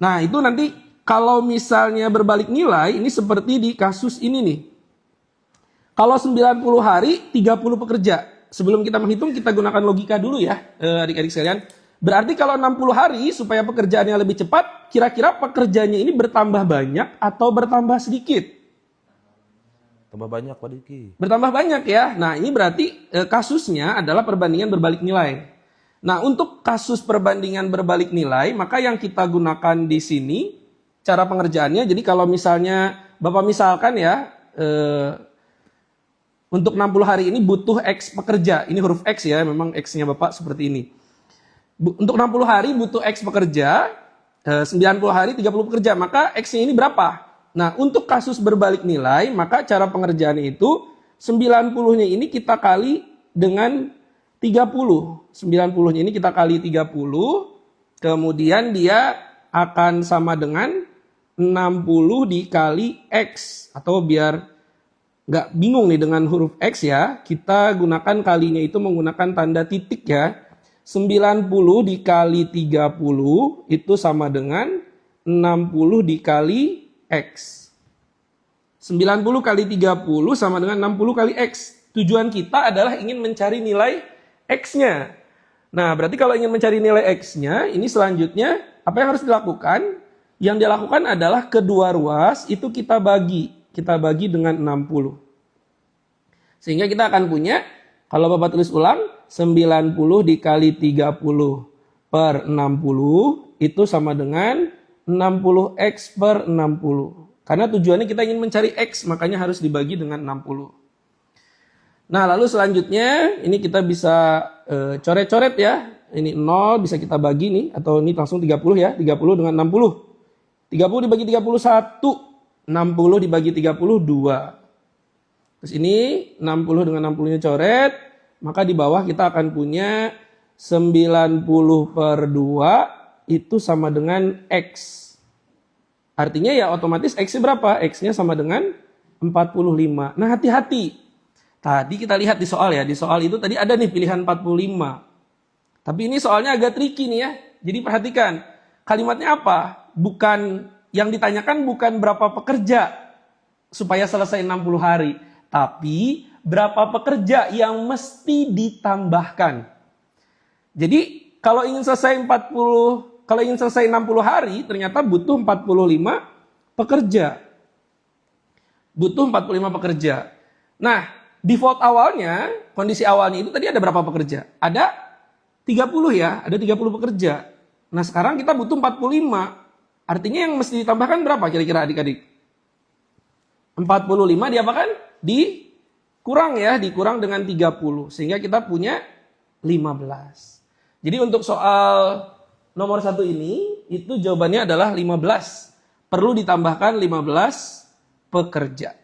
Nah itu nanti kalau misalnya berbalik nilai, ini seperti di kasus ini nih. Kalau 90 hari, 30 pekerja. Sebelum kita menghitung, kita gunakan logika dulu ya, adik-adik sekalian. Berarti kalau 60 hari, supaya pekerjaannya lebih cepat, kira-kira pekerjaannya ini bertambah banyak atau bertambah sedikit? Tambah banyak Pak Diki. Bertambah banyak ya. Nah ini berarti kasusnya adalah perbandingan berbalik nilai. Nah untuk kasus perbandingan berbalik nilai, maka yang kita gunakan di sini, cara pengerjaannya, jadi kalau misalnya Bapak misalkan ya, untuk 60 hari ini butuh X pekerja. Ini huruf X ya, memang X-nya Bapak seperti ini. Untuk 60 hari butuh X pekerja, 90 hari 30 pekerja, maka X-nya ini berapa? Nah, untuk kasus berbalik nilai, maka cara pengerjaannya itu 90-nya ini kita kali dengan 30. 90-nya ini kita kali 30, kemudian dia akan sama dengan 60 dikali X. Atau biar nggak bingung nih dengan huruf X ya, kita gunakan kalinya itu menggunakan tanda titik ya. 90 dikali 30 itu sama dengan 60 dikali X. 90 kali 30 sama dengan 60 kali X. Tujuan kita adalah ingin mencari nilai X-nya. Nah, berarti kalau ingin mencari nilai X-nya, ini selanjutnya apa yang harus dilakukan? Yang dilakukan adalah kedua ruas itu kita bagi. Kita bagi dengan 60. Sehingga kita akan punya, kalau Bapak tulis ulang, 90 dikali 30 per 60 itu sama dengan 60X per 60. Karena tujuannya kita ingin mencari X, makanya harus dibagi dengan 60. Nah, lalu selanjutnya ini kita bisa coret-coret ya. Ini 0 bisa kita bagi nih, atau ini langsung 30 ya. 30 dengan 60. 30 dibagi 31, 60 dibagi 32. Terus ini 60 dengan 60-nya coret, maka di bawah kita akan punya 90 per 2 itu sama dengan X. Artinya ya otomatis X-nya berapa? X-nya sama dengan 45. Nah hati-hati. Tadi kita lihat di soal ya. Di soal itu tadi ada nih pilihan 45. Tapi ini soalnya agak tricky nih ya. Jadi perhatikan. Kalimatnya apa? Bukan, yang ditanyakan bukan berapa pekerja supaya selesai 60 hari. Tapi berapa pekerja yang mesti ditambahkan. Jadi kalau ingin selesai 60 hari ternyata butuh 45 pekerja. Butuh 45 pekerja. Nah, default awalnya, kondisi awalnya itu tadi ada berapa pekerja? Ada 30 ya, ada 30 pekerja. Nah, sekarang kita butuh 45. Artinya yang mesti ditambahkan berapa kira-kira adik-adik? 45 diapakan? Dikurang ya, dikurang dengan 30. Sehingga kita punya 15. Jadi untuk soal nomor 1 ini, itu jawabannya adalah 15. Perlu ditambahkan 15 pekerja.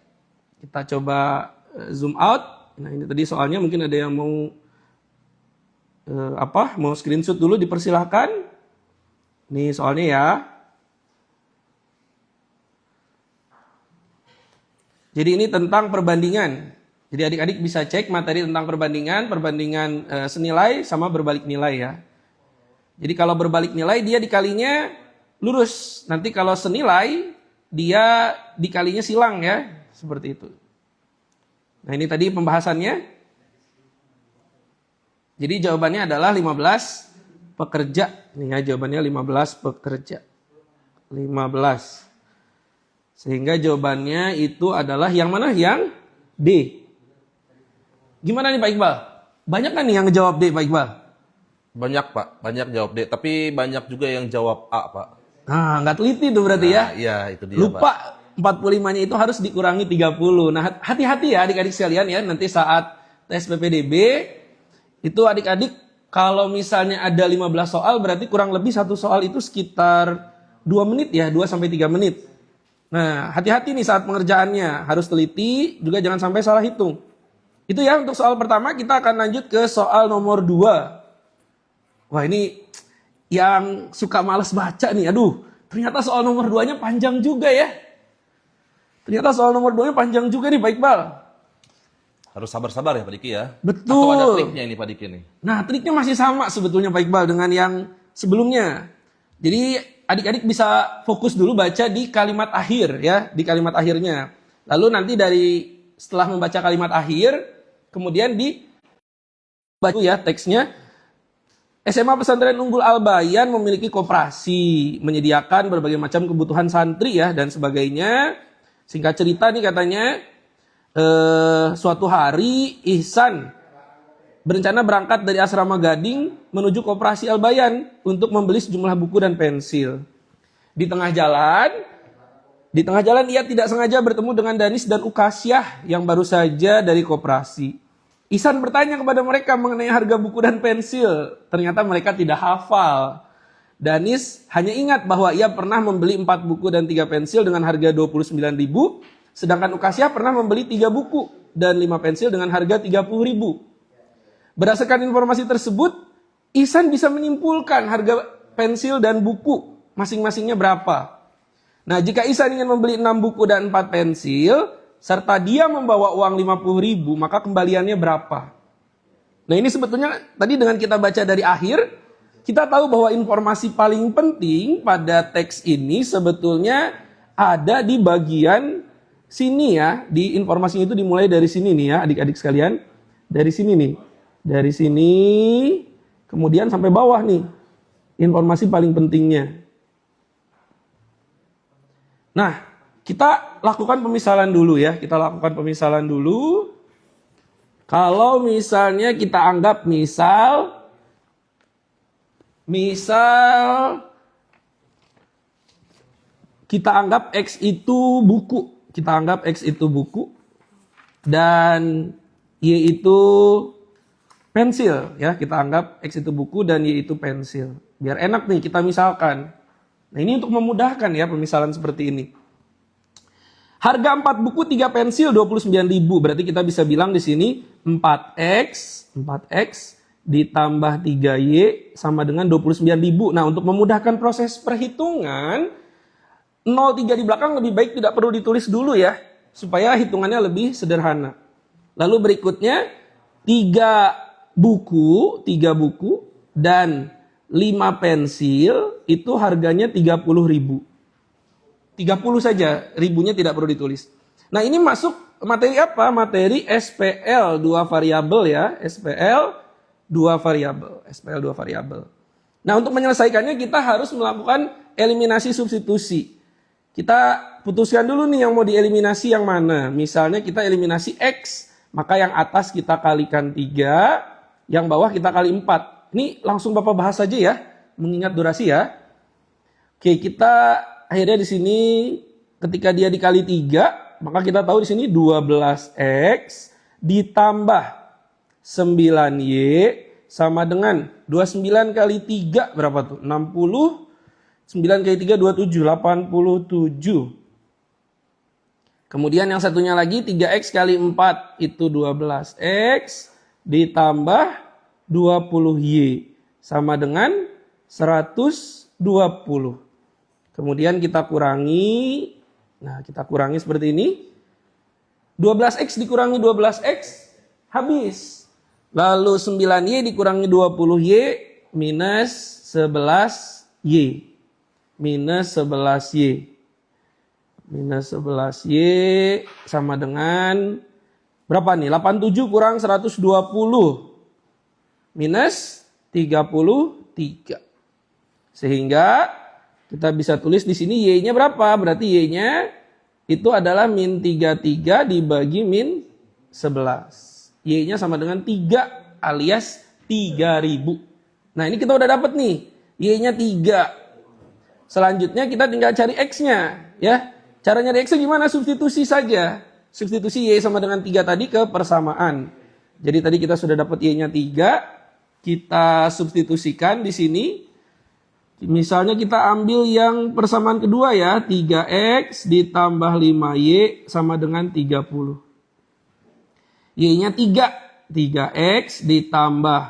Kita coba zoom out. Nah ini tadi soalnya mungkin ada yang mau mau screenshot dulu, dipersilahkan. Nih soalnya ya. Jadi ini tentang perbandingan. Jadi adik-adik bisa cek materi tentang perbandingan senilai sama berbalik nilai ya. Jadi kalau berbalik nilai dia dikalinya lurus. Nanti kalau senilai dia dikalinya silang ya. Seperti itu. Nah ini tadi pembahasannya. Jadi jawabannya adalah 15 pekerja. Nih ya jawabannya 15 pekerja. 15. Sehingga jawabannya itu adalah yang mana? Yang D. Gimana nih Pak Iqbal? Banyak kan nih yang ngejawab D Pak Iqbal? Banyak Pak, banyak jawab D. Tapi banyak juga yang jawab A Pak. Nah nggak teliti tuh berarti ya. Iya itu dia Lupa Pak. 45-nya itu harus dikurangi 30. Nah hati-hati ya adik-adik sekalian ya. Nanti saat tes PPDB itu adik-adik kalau misalnya ada 15 soal berarti kurang lebih satu soal itu sekitar 2 menit ya. 2-3 menit. Nah hati-hati nih saat pengerjaannya. Harus teliti juga jangan sampai salah hitung. Itu ya untuk soal pertama. Kita akan lanjut ke soal nomor 2. Wah ini yang suka males baca nih. Aduh ternyata soal nomor 2-nya panjang juga ya. Ternyata soal nomor 2-nya panjang juga nih Pak Iqbal. Harus sabar-sabar ya Pak Diki ya. Betul. Atau ada triknya ini Pak Diki nih. Nah triknya masih sama sebetulnya Pak Iqbal dengan yang sebelumnya. Jadi adik-adik bisa fokus dulu baca di kalimat akhir ya. Di kalimat akhirnya. Lalu nanti setelah membaca kalimat akhir. Kemudian baca ya teksnya. SMA Pesantren Unggul Al-Bayan memiliki koperasi. Menyediakan berbagai macam kebutuhan santri ya dan sebagainya. Singkat cerita nih katanya, suatu hari Ihsan berencana berangkat dari asrama Gading menuju koperasi Al-Bayan untuk membeli sejumlah buku dan pensil. Di tengah jalan ia tidak sengaja bertemu dengan Danis dan Ukasyah yang baru saja dari koperasi. Ihsan bertanya kepada mereka mengenai harga buku dan pensil. Ternyata mereka tidak hafal. Danis hanya ingat bahwa ia pernah membeli 4 buku dan 3 pensil dengan harga 29.000, sedangkan Ukasyah pernah membeli 3 buku dan 5 pensil dengan harga 30.000. Berdasarkan informasi tersebut, Ihsan bisa menyimpulkan harga pensil dan buku masing-masingnya berapa. Nah, jika Ihsan ingin membeli 6 buku dan 4 pensil, serta dia membawa uang 50.000, maka kembaliannya berapa? Nah, ini sebetulnya tadi dengan kita baca dari akhir, kita tahu bahwa informasi paling penting pada teks ini sebetulnya ada di bagian sini ya. Di informasinya itu dimulai dari sini nih ya adik-adik sekalian. Dari sini nih. Dari sini kemudian sampai bawah nih. Informasi paling pentingnya. Nah, kita lakukan pemisalan dulu ya. Kita lakukan pemisalan dulu. Kalau misalnya kita anggap misal kita anggap X itu buku. Kita anggap X itu buku dan Y itu pensil ya. Kita anggap X itu buku dan Y itu pensil. Biar enak nih kita misalkan. Nah, ini untuk memudahkan ya pemisalan seperti ini. Harga 4 buku 3 pensil 29.000. Berarti kita bisa bilang di sini 4x ditambah 3y sama dengan 29.000. Nah, untuk memudahkan proses perhitungan, 03 di belakang lebih baik tidak perlu ditulis dulu ya, supaya hitungannya lebih sederhana. Lalu berikutnya 3 buku dan 5 pensil itu harganya 30.000. 30 saja, ribunya tidak perlu ditulis. Nah, ini masuk materi apa? Materi SPL 2 variabel ya, SPL 2 variabel. Nah, untuk menyelesaikannya kita harus melakukan eliminasi substitusi. Kita putuskan dulu nih yang mau dieliminasi yang mana. Misalnya kita eliminasi X, maka yang atas kita kalikan 3, yang bawah kita kali 4. Ini langsung Bapak bahas saja ya, mengingat durasi ya. Oke, kita akhirnya di sini ketika dia dikali 3, maka kita tahu di sini 12X ditambah 9Y sama dengan 29 kali 3 berapa tuh? 60. 9 kali 3 27, 87. Kemudian yang satunya lagi 3X kali 4 itu 12X ditambah 20Y sama dengan 120. Kemudian kita kurangi. Nah, kita kurangi seperti ini. 12X dikurangi 12X habis. Lalu 9Y dikurangi 20Y minus 11Y. Minus 11Y. Minus 11Y sama dengan berapa nih? 87 kurang 120. Minus 33. Sehingga kita bisa tulis di sini Y-nya berapa? Berarti Y-nya itu adalah min 33 dibagi min 11. Y-nya sama dengan 3 alias 3.000. Nah, ini kita udah dapat nih. Y-nya 3. Selanjutnya kita tinggal cari X-nya, ya. Cara nyari X-nya gimana? Substitusi saja. Substitusi Y sama dengan 3 tadi ke persamaan. Jadi tadi kita sudah dapat Y-nya 3, kita substitusikan di sini. Misalnya kita ambil yang persamaan kedua ya, 3X ditambah 5Y sama dengan 30. Y-nya 3, 3X ditambah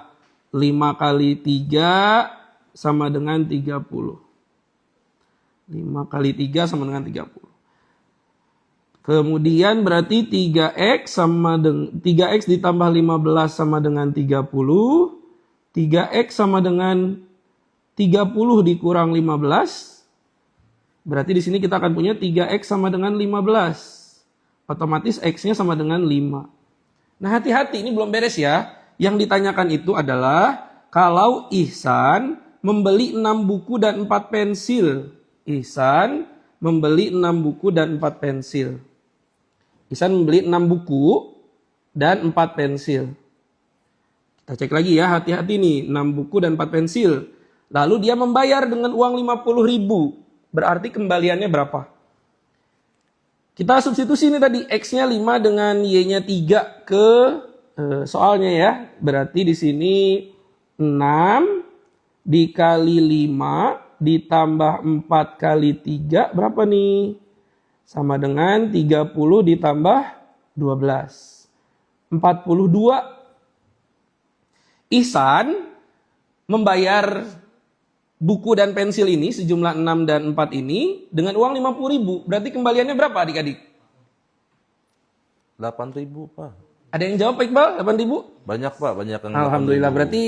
5 kali 3 sama dengan 30. 5 kali 3 sama dengan 30. Kemudian berarti 3X ditambah 15 sama dengan 30. 3X sama dengan 30 dikurang 15. Berarti di sini kita akan punya 3X sama dengan 15. Otomatis X-nya sama dengan 5. Nah, hati-hati, ini belum beres ya. Yang ditanyakan itu adalah kalau Ihsan membeli 6 buku dan 4 pensil. Ihsan membeli 6 buku dan 4 pensil. Ihsan membeli 6 buku dan 4 pensil. Kita cek lagi ya, hati-hati nih, 6 buku dan 4 pensil. Lalu dia membayar dengan uang 50.000. Berarti kembaliannya berapa? Kita substitusi ini tadi, X-nya 5 dengan Y-nya 3 ke soalnya ya. Berarti di sini 6 dikali 5 ditambah 4 kali 3 berapa nih? Sama dengan 30 ditambah 12. 42. Ihsan membayar buku dan pensil ini sejumlah 6 dan 4 ini dengan uang 50.000. Berarti kembaliannya berapa adik-adik? 8.000 Pak. Ada yang jawab Pak Iqbal? 8.000? Banyak Pak, banyak yang Alhamdulillah, 8.000. berarti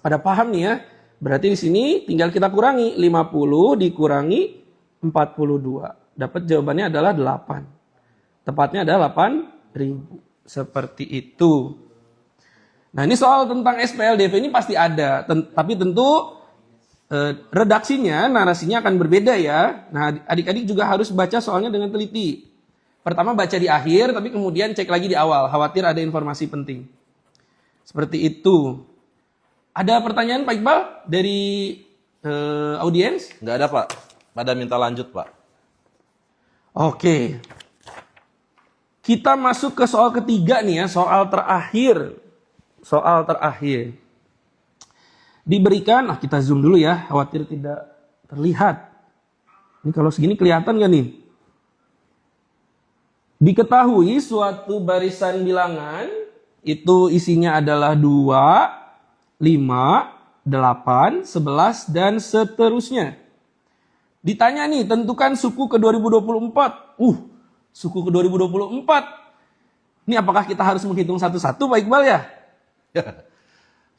pada paham nih ya. Berarti di sini tinggal kita kurangi 50 dikurangi 42. Dapat jawabannya adalah 8. Tepatnya adalah 8.000. Seperti itu. Nah, ini soal tentang SPLDV ini pasti ada, tapi tentu redaksinya, narasinya akan berbeda ya. Nah, adik-adik juga harus baca soalnya dengan teliti. Pertama baca di akhir, tapi kemudian cek lagi di awal. Khawatir ada informasi penting. Seperti itu. Ada pertanyaan Pak Iqbal dari audiens? Nggak ada Pak. Pada minta lanjut Pak. Oke. Kita masuk ke soal ketiga nih ya, soal terakhir. Soal terakhir. Diberikan, kita zoom dulu ya, khawatir tidak terlihat. Ini kalau segini kelihatan gak nih? Diketahui suatu barisan bilangan itu isinya adalah 2, 5, 8, 11, dan seterusnya. Ditanya nih, tentukan suku ke 2024. Suku ke 2024. Ini apakah kita harus menghitung satu-satu Pak Iqbal ya?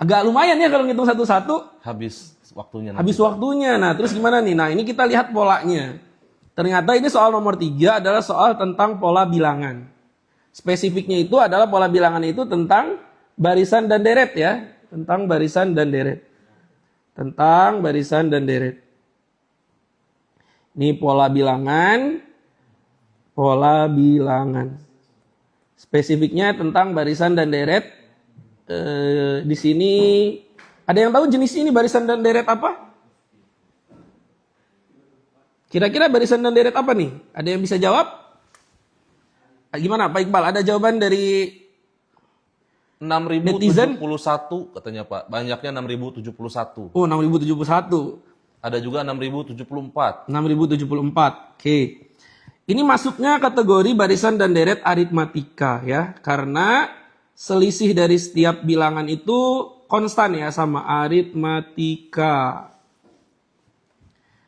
Agak lumayan ya kalau ngitung satu-satu. Habis waktunya. Habis waktunya. Nah, terus gimana nih? Nah, ini kita lihat polanya. Ternyata ini soal nomor 3 adalah soal tentang pola bilangan. Spesifiknya itu adalah pola bilangan itu tentang barisan dan deret ya. Tentang barisan dan deret. Tentang barisan dan deret. Ini pola bilangan. Pola bilangan. Spesifiknya tentang barisan dan deret. Di sini ada yang tahu jenis ini barisan dan deret apa? Kira-kira barisan dan deret apa nih? Ada yang bisa jawab? Gimana Pak Iqbal? Ada jawaban dari 6071 katanya Pak. Banyaknya 6071. Oh, 6071. Ada juga 6074. 6074. Oke. Ini masuknya kategori barisan dan deret aritmatika ya. Karena selisih dari setiap bilangan itu konstan ya sama aritmatika.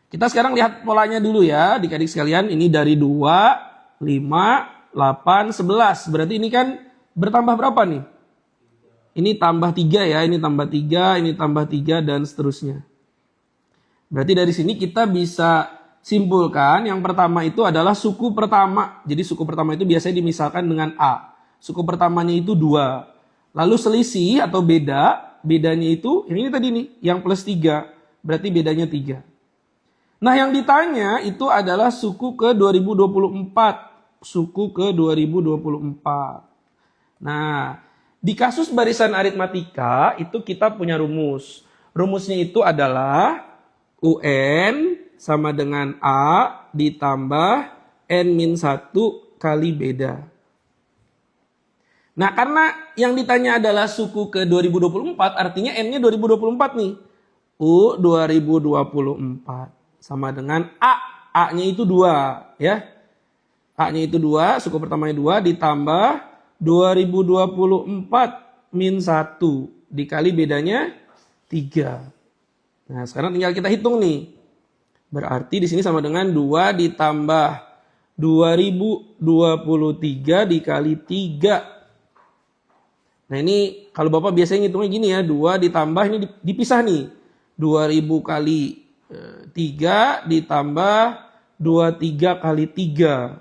Kita sekarang lihat polanya dulu ya, adik-adik sekalian. Ini dari 2, 5, 8, 11. Berarti ini kan bertambah berapa nih? Ini tambah 3 ya, ini tambah 3, ini tambah 3, dan seterusnya. Berarti dari sini kita bisa simpulkan yang pertama itu adalah suku pertama. Jadi suku pertama itu biasanya dimisalkan dengan A. Suku pertamanya itu 2. Lalu selisih atau bedanya itu, ini tadi nih, yang plus 3. Berarti bedanya 3. Nah yang ditanya itu adalah suku ke 2024. Suku ke 2024. Nah di kasus barisan aritmatika itu kita punya rumus. Rumusnya itu adalah UN sama dengan A ditambah N-1 kali beda. Nah karena yang ditanya adalah suku ke 2024 artinya N-nya 2024 nih. U 2024. Sama dengan A. A-nya itu 2. Ya. A-nya itu 2. Suku pertamanya 2. Ditambah 2024 min 1. Dikali bedanya 3. Nah sekarang tinggal kita hitung nih. Berarti di sini sama dengan 2 ditambah 2023 dikali 3. Nah ini kalau Bapak biasanya ngitungnya gini ya. 2 ditambah ini dipisah nih. 2000 kali 3 ditambah 23 kali 3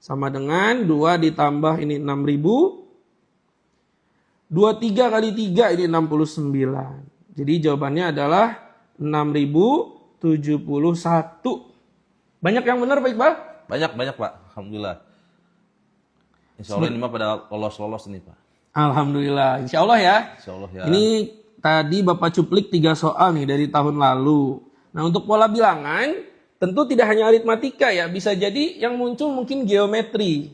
sama dengan 2 ditambah ini 6000, 23 kali 3 ini 69. Jadi jawabannya adalah 6071. Banyak yang benar Pak Iqbal? Banyak Pak. Alhamdulillah. Insya Allah ini mah pada lolos ini Pak. Alhamdulillah. Insya Allah ya. Insya Allah ya. Ini tadi Bapak cuplik 3 soal nih dari tahun lalu. Nah untuk pola bilangan tentu tidak hanya aritmatika ya, bisa jadi yang muncul mungkin geometri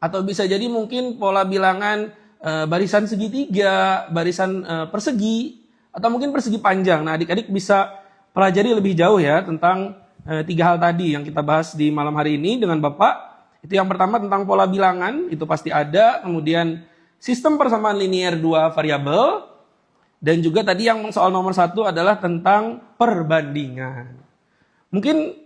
atau bisa jadi mungkin pola bilangan barisan segitiga, barisan persegi atau mungkin persegi panjang. Nah adik-adik bisa pelajari lebih jauh ya tentang 3 hal tadi yang kita bahas di malam hari ini dengan Bapak. Itu yang pertama tentang pola bilangan, itu pasti ada. Kemudian sistem persamaan linier 2 variabel. Dan juga tadi yang soal nomor 1 adalah tentang perbandingan. Mungkin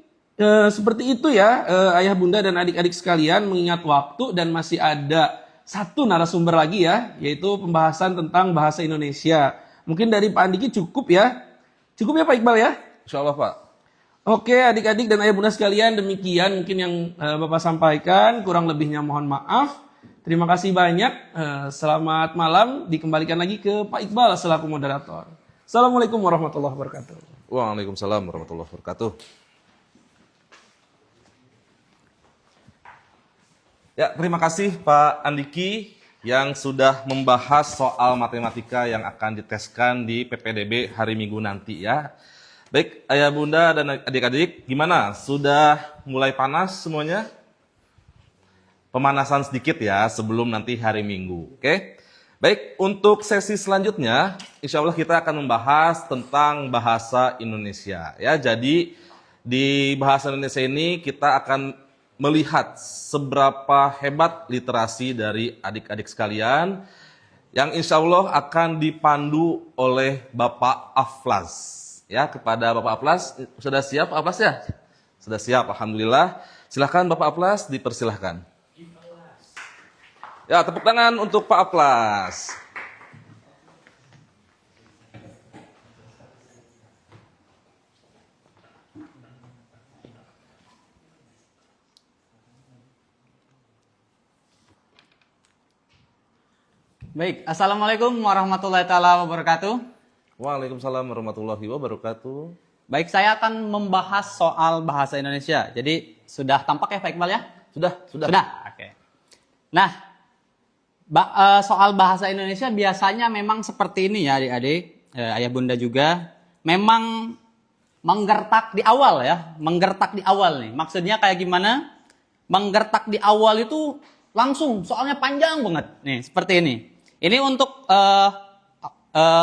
seperti itu ya ayah bunda dan adik-adik sekalian, mengingat waktu dan masih ada 1 narasumber lagi ya, yaitu pembahasan tentang bahasa Indonesia. Mungkin dari Pak Andiki cukup ya? Cukup ya Pak Iqbal ya? Insya Allah Pak. Oke adik-adik dan ayah bunda sekalian, demikian mungkin yang Bapak sampaikan, kurang lebihnya mohon maaf. Terima kasih banyak. Selamat malam. Dikembalikan lagi ke Pak Iqbal selaku moderator. Assalamualaikum warahmatullahi wabarakatuh. Waalaikumsalam warahmatullahi wabarakatuh. Ya, terima kasih Pak Andiki yang sudah membahas soal matematika yang akan diteskan di PPDB hari Minggu nanti ya. Baik, ayah bunda dan adik-adik, gimana? Sudah mulai panas semuanya? Pemanasan sedikit ya sebelum nanti hari Minggu, oke? Baik, untuk sesi selanjutnya, insya Allah kita akan membahas tentang bahasa Indonesia. Ya, jadi di bahasa Indonesia ini kita akan melihat seberapa hebat literasi dari adik-adik sekalian yang insya Allah akan dipandu oleh Bapak Aflas. Ya, kepada Bapak Aflas, sudah siap Pak Aflas ya? Sudah siap, Alhamdulillah. Silahkan Bapak Aflas, dipersilahkan. Ya, tepuk tangan untuk Pak Aflas. Baik, Assalamualaikum warahmatullahi taala wabarakatuh. Waalaikumsalam warahmatullahi wabarakatuh. Baik, saya akan membahas soal bahasa Indonesia. Jadi, sudah tampak ya Pak Iqbal ya? Sudah. Sudah, oke. Nah, soal bahasa Indonesia biasanya memang seperti ini ya adik-adik, ayah bunda juga. Memang menggertak di awal ya, menggertak di awal nih. Maksudnya kayak gimana? Menggertak di awal itu langsung, soalnya panjang banget. Nih, seperti ini. Ini untuk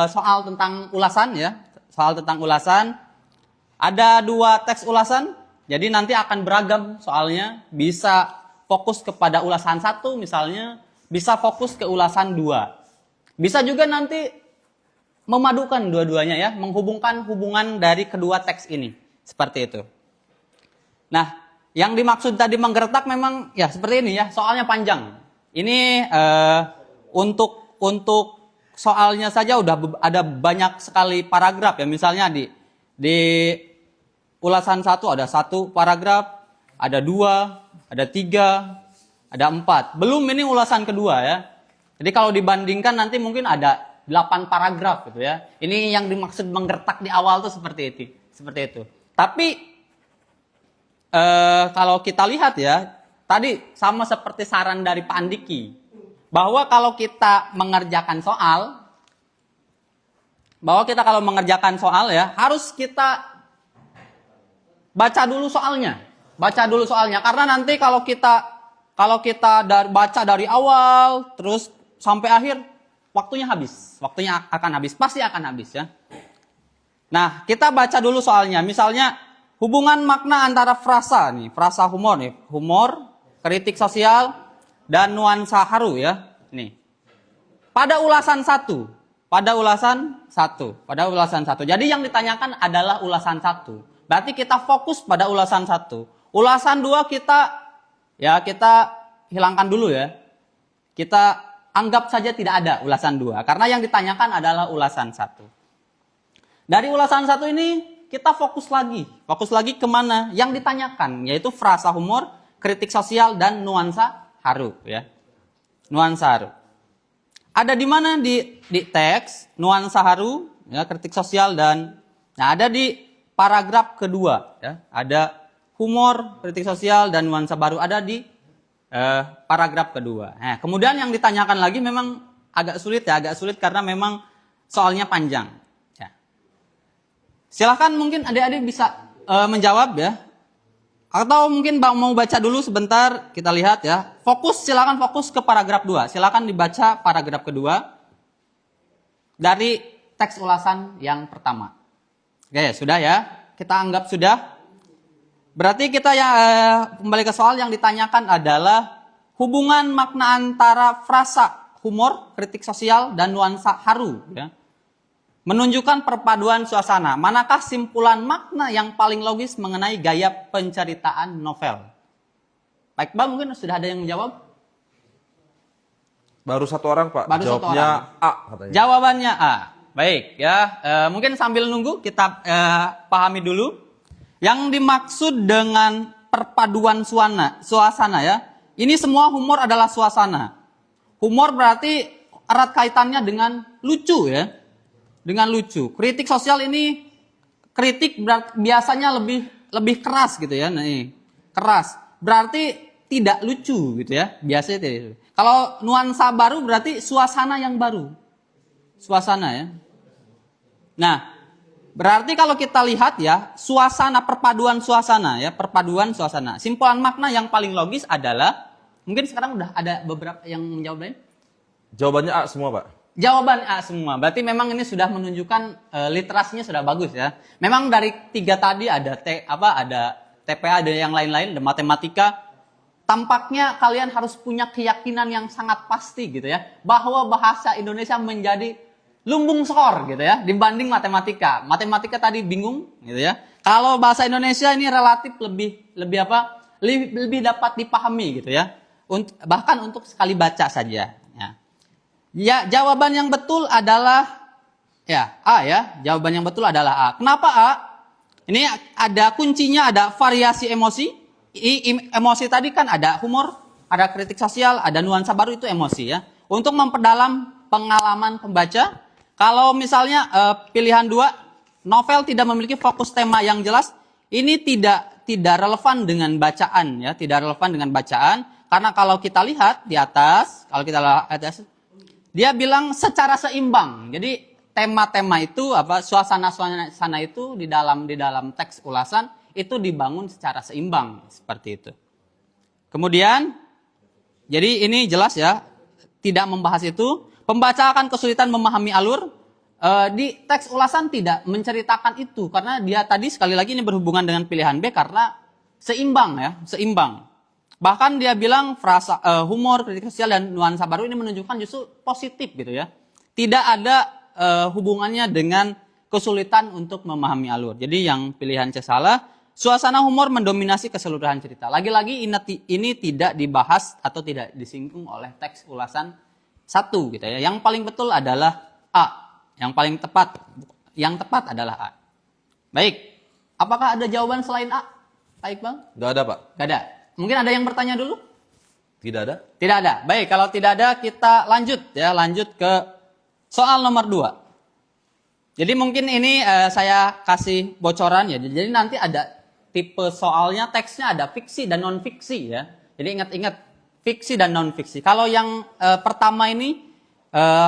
soal tentang ulasan ya, soal tentang ulasan. Ada 2 teks ulasan, jadi nanti akan beragam soalnya. Bisa fokus kepada ulasan 1 misalnya, bisa fokus ke ulasan 2. Bisa juga nanti memadukan dua-duanya ya, menghubungkan hubungan dari kedua teks ini. Seperti itu. Nah, yang dimaksud tadi menggertak memang ya seperti ini ya, soalnya panjang. Ini untuk soalnya saja udah ada banyak sekali paragraf ya. Misalnya di ulasan 1 ada 1 paragraf, ada 2, ada 3, ada 4. Belum ini ulasan kedua ya. Jadi kalau dibandingkan nanti mungkin ada 8 paragraf gitu ya. Ini yang dimaksud menggertak di awal tuh seperti itu. Seperti itu. Tapi kalau kita lihat ya, tadi sama seperti saran dari Pak Andiki. Bahwa kalau kita mengerjakan soal ya, harus kita baca dulu soalnya. Karena nanti kalau kita baca dari awal terus sampai akhir, waktunya pasti akan habis ya. Nah, kita baca dulu soalnya. Misalnya hubungan makna antara frasa humor nih, humor, kritik sosial dan nuansa haru ya. Nih. Pada ulasan 1. Jadi yang ditanyakan adalah ulasan 1. Berarti kita fokus pada ulasan 1. Ulasan 2 kita hilangkan dulu ya. Kita anggap saja tidak ada ulasan 2. Karena yang ditanyakan adalah ulasan 1. Dari ulasan 1 ini kita fokus lagi kemana? Yang ditanyakan, yaitu frasa humor, kritik sosial, dan nuansa haru ya. Nuansa haru. Ada di mana di teks nuansa haru, ya, kritik sosial dan ada di paragraf kedua ya. Ada humor, kritik sosial dan nuansa baru ada di paragraf kedua. Nah, kemudian yang ditanyakan lagi memang agak sulit karena memang soalnya panjang. Ya. Silahkan mungkin adik-adik bisa menjawab ya. Atau mungkin mau baca dulu sebentar, kita lihat ya. Silakan fokus ke paragraf 2. Silakan dibaca paragraf kedua dari teks ulasan yang pertama. Oke, sudah ya. Kita anggap sudah. Berarti kita kembali ke soal yang ditanyakan adalah hubungan makna antara frasa humor, kritik sosial, dan nuansa haru ya. Menunjukkan perpaduan suasana. Manakah simpulan makna yang paling logis mengenai gaya penceritaan novel? Pak Iqbal mungkin sudah ada yang menjawab? Baru 1 orang Pak, Baru jawabnya 1 orang. A katanya. Jawabannya A. Baik ya, mungkin sambil nunggu kita pahami dulu. Yang dimaksud dengan perpaduan suasana ya. Ini semua humor adalah suasana. Humor berarti erat kaitannya dengan lucu ya. Dengan lucu. Kritik sosial ini biasanya lebih keras gitu ya. Nih, keras. Berarti tidak lucu gitu ya. Biasanya tidak lucu. Kalau nuansa baru berarti suasana yang baru. Suasana ya. Nah, berarti kalau kita lihat ya, perpaduan suasana. Simpulan makna yang paling logis adalah, mungkin sekarang udah ada beberapa yang menjawab lain. Jawabannya A semua Pak. Jawaban A semua. Berarti memang ini sudah menunjukkan literasinya sudah bagus ya. Memang dari 3 tadi ada TPA, ada yang lain-lain, ada matematika. tampaknya kalian harus punya keyakinan yang sangat pasti gitu ya, bahwa bahasa Indonesia menjadi lumbung skor gitu ya dibanding matematika. Matematika tadi bingung gitu ya. Kalau bahasa Indonesia ini relatif lebih apa? Lebih dapat dipahami gitu ya. Bahkan untuk sekali baca saja ya. Ya, jawaban yang betul adalah ya A ya. Jawaban yang betul adalah A. Kenapa A? Ini ada kuncinya, ada variasi emosi. Emosi tadi kan ada humor, ada kritik sosial, ada nuansa baru, itu emosi ya. Untuk memperdalam pengalaman pembaca, kalau misalnya pilihan 2, novel tidak memiliki fokus tema yang jelas, ini tidak relevan dengan bacaan ya, tidak relevan dengan bacaan, karena kalau kita lihat di atas, dia bilang secara seimbang. Jadi tema-tema itu apa, suasana itu di dalam teks ulasan itu dibangun secara seimbang seperti itu. Kemudian, jadi ini jelas ya, tidak membahas itu. Pembaca akan kesulitan memahami alur. Di teks ulasan tidak menceritakan itu, karena dia tadi sekali lagi ini berhubungan dengan pilihan B karena seimbang ya, seimbang. Bahkan dia bilang frasa humor, kritik sosial dan nuansa baru ini menunjukkan justru positif gitu ya. Tidak ada hubungannya dengan kesulitan untuk memahami alur. Jadi yang pilihan C salah. Suasana humor mendominasi keseluruhan cerita. Lagi-lagi ini tidak dibahas atau tidak disinggung oleh teks ulasan 1 gitu ya. Yang paling betul adalah A. Yang paling tepat, yang tepat adalah A. Baik. Apakah ada jawaban selain A, Pak Iqbal? Nggak ada, Pak. Nggak ada. Mungkin ada yang bertanya dulu? Tidak ada. Tidak ada. Baik, kalau tidak ada kita lanjut ya, lanjut ke soal nomor 2. Jadi mungkin ini saya kasih bocoran ya. Jadi nanti ada tipe soalnya, teksnya ada fiksi dan non fiksi ya. Jadi ingat-ingat fiksi dan non fiksi. Kalau yang pertama ini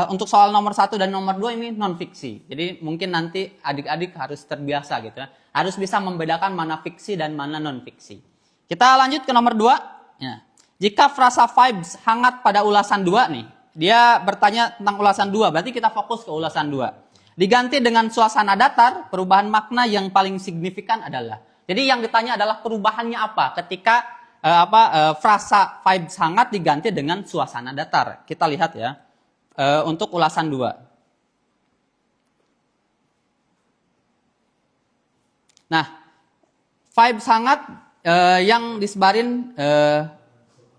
untuk soal nomor 1 dan nomor 2 ini non fiksi. Jadi mungkin nanti adik-adik harus terbiasa gitu ya. Harus bisa membedakan mana fiksi dan mana non fiksi. Kita lanjut ke nomor 2. Ya. Jika frasa vibes hangat pada ulasan 2 nih. Dia bertanya tentang ulasan 2, berarti kita fokus ke ulasan 2. Diganti dengan suasana datar, perubahan makna yang paling signifikan adalah. Jadi yang ditanya adalah perubahannya apa ketika frasa vibes hangat diganti dengan suasana datar. Kita lihat ya. Untuk ulasan 2. Nah, vibes hangat yang disebarin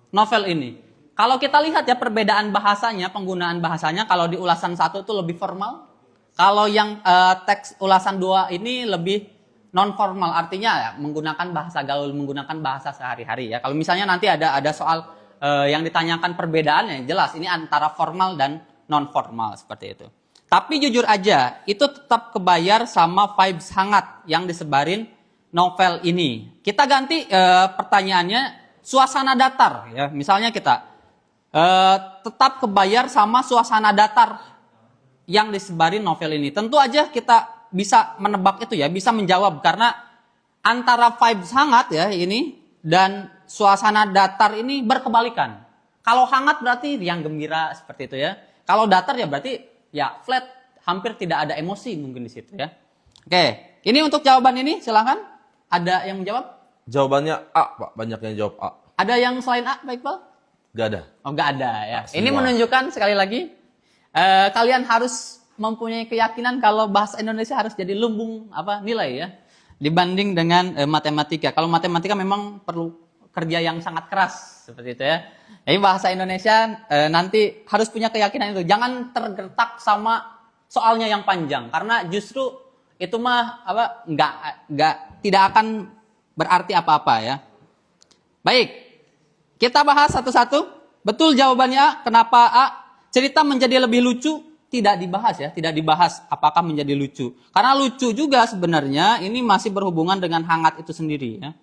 novel ini. Kalau kita lihat ya perbedaan bahasanya, penggunaan bahasanya, kalau di ulasan 1 itu lebih formal. Kalau yang teks ulasan 2 ini lebih non formal, artinya ya, menggunakan bahasa gaul, menggunakan bahasa sehari-hari ya. Kalau misalnya nanti ada soal yang ditanyakan perbedaannya, jelas ini antara formal dan non formal seperti itu. Tapi jujur aja, itu tetap kebayar sama vibes hangat yang disebarin novel ini. Kita ganti pertanyaannya suasana datar ya. Misalnya kita tetap kebayar sama suasana datar yang disebarin novel ini. Tentu aja kita bisa menebak itu ya, bisa menjawab karena antara vibes hangat ya ini dan suasana datar ini berkebalikan. Kalau hangat berarti yang gembira seperti itu ya. Kalau datar ya berarti ya flat, hampir tidak ada emosi mungkin di situ ya. Oke, ini untuk jawaban ini silahkan. Ada yang menjawab? Jawabannya A, Pak. Banyak yang jawab A. Ada yang selain A, Pak Iqbal? Gak ada. Oh, nggak ada ya. Semua. Ini menunjukkan sekali lagi kalian harus mempunyai keyakinan kalau bahasa Indonesia harus jadi lumbung nilai ya dibanding dengan matematika. Kalau matematika memang perlu kerja yang sangat keras seperti itu ya. Jadi bahasa Indonesia nanti harus punya keyakinan itu. Jangan tergertak sama soalnya yang panjang karena justru itu mah tidak akan berarti apa-apa ya. Baik. Kita bahas satu-satu. Betul jawabannya A. Kenapa A? Cerita menjadi lebih lucu. Tidak dibahas ya, tidak dibahas apakah menjadi lucu. Karena lucu juga sebenarnya ini masih berhubungan dengan hangat itu sendiri ya.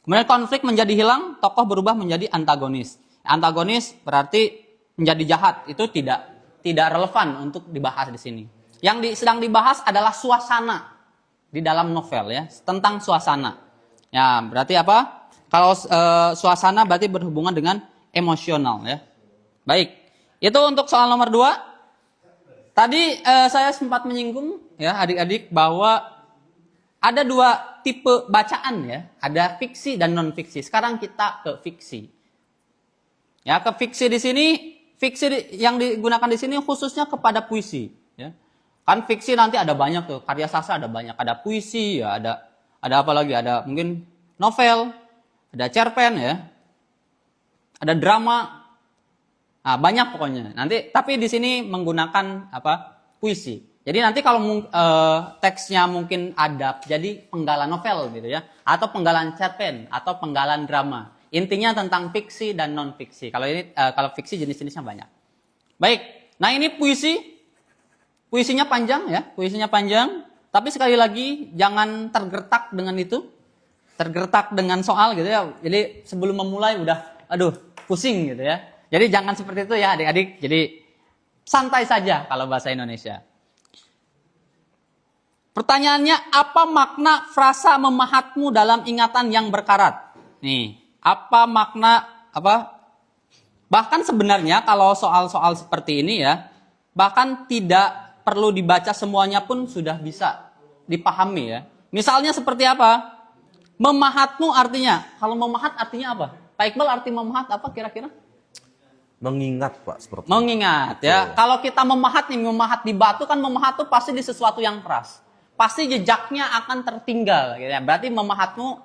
Kemudian konflik menjadi hilang, tokoh berubah menjadi antagonis. Antagonis berarti menjadi jahat, itu tidak relevan untuk dibahas di sini. Yang sedang dibahas adalah suasana di dalam novel ya, tentang suasana. Ya, berarti apa? Kalau suasana berarti berhubungan dengan emosional ya. Baik. Itu untuk soal nomor 2. Tadi saya sempat menyinggung ya adik-adik bahwa ada dua tipe bacaan ya, ada fiksi dan non fiksi. Sekarang kita ke fiksi. Ya, ke fiksi di sini, yang digunakan di sini khususnya kepada puisi. Ya. Kan fiksi nanti ada banyak tuh, karya sastra ada banyak, ada puisi, ya ada apa lagi? Ada mungkin novel, ada cerpen ya, ada drama, nah, banyak pokoknya. Nanti tapi di sini menggunakan apa? Puisi. Jadi nanti kalau teksnya mungkin adab, jadi penggalan novel gitu ya, atau penggalan cerpen, atau penggalan drama. Intinya tentang fiksi dan non fiksi. Kalau ini kalau fiksi jenis-jenisnya banyak. Baik. Nah, ini puisi. Puisinya panjang ya, puisinya panjang. Tapi sekali lagi jangan tergertak dengan itu. Tergertak dengan soal gitu ya. Jadi sebelum memulai udah aduh, pusing gitu ya. Jadi jangan seperti itu ya adik-adik. Jadi santai saja kalau bahasa Indonesia. Pertanyaannya, apa makna frasa memahatmu dalam ingatan yang berkarat? Nih, apa makna apa? Bahkan sebenarnya kalau soal-soal seperti ini ya, bahkan tidak perlu dibaca semuanya pun sudah bisa dipahami ya. Misalnya seperti apa? Memahatmu artinya, kalau memahat artinya apa? Pak Iqbal, arti memahat apa kira-kira? Mengingat, Pak, seperti itu. Mengingat ya. Kalau kita memahat nih, memahat di batu kan memahat tuh pasti di sesuatu yang keras. Pasti jejaknya akan tertinggal gitu ya. Berarti memahatmu